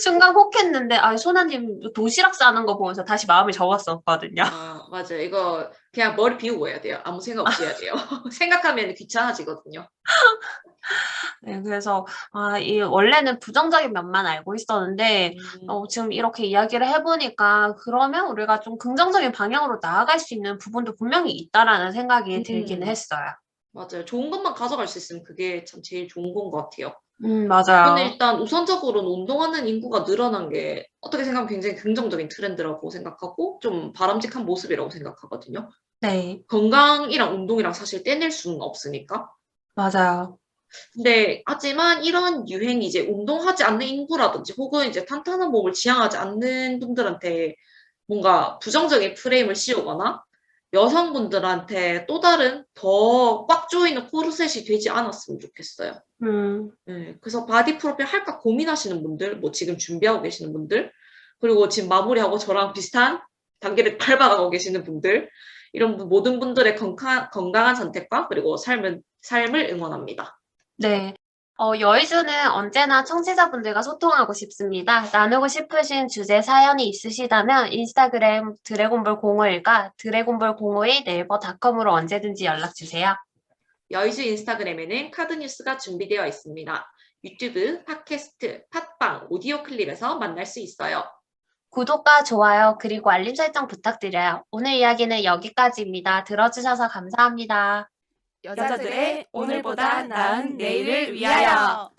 순간 혹했는데 아, 소나님 도시락 싸는 거 보면서 다시 마음이 접었었거든요. 아, 맞아요. 이거 그냥 머리 비우고 해야 돼요. 아무 생각 없이 해야 돼요. 생각하면 귀찮아지거든요. 네, 그래서 아, 이 원래는 부정적인 면만 알고 있었는데 지금 이렇게 이야기를 해보니까 그러면 우리가 좀 긍정적인 방향으로 나아갈 수 있는 부분도 분명히 있다라는 생각이 들기는 음, 했어요. 맞아요. 좋은 것만 가져갈 수 있으면 그게 참 제일 좋은 건 것 같아요. 저는 맞아요. 일단 우선적으로는 운동하는 인구가 늘어난 게 어떻게 생각하면 굉장히 긍정적인 트렌드라고 생각하고 좀 바람직한 모습이라고 생각하거든요. 네, 건강이랑 운동이랑 사실 떼낼 수는 없으니까. 맞아요. 근데 하지만 이런 유행이 이제 운동하지 않는 인구라든지 혹은 이제 탄탄한 몸을 지향하지 않는 분들한테 뭔가 부정적인 프레임을 씌우거나 여성분들한테 또 다른 더 꽉 조이는 코르셋이 되지 않았으면 좋겠어요. 음, 네, 그래서 바디 프로필 할까 고민하시는 분들, 뭐 지금 준비하고 계시는 분들, 그리고 지금 마무리하고 저랑 비슷한 단계를 밟아가고 계시는 분들, 이런 모든 분들의 건강한 선택과 그리고 삶을 응원합니다. 네. 여의주는 언제나 청취자분들과 소통하고 싶습니다. 나누고 싶으신 주제 사연이 있으시다면 인스타그램 드래곤볼 051과 드래곤볼 051 네이버닷컴으로 언제든지 연락주세요. 여의주 인스타그램에는 카드 뉴스가 준비되어 있습니다. 유튜브, 팟캐스트, 팟빵, 오디오 클립에서 만날 수 있어요. 구독과 좋아요, 그리고 알림 설정 부탁드려요. 오늘 이야기는 여기까지입니다. 들어주셔서 감사합니다. 여자들의 오늘보다 나은 내일을 위하여.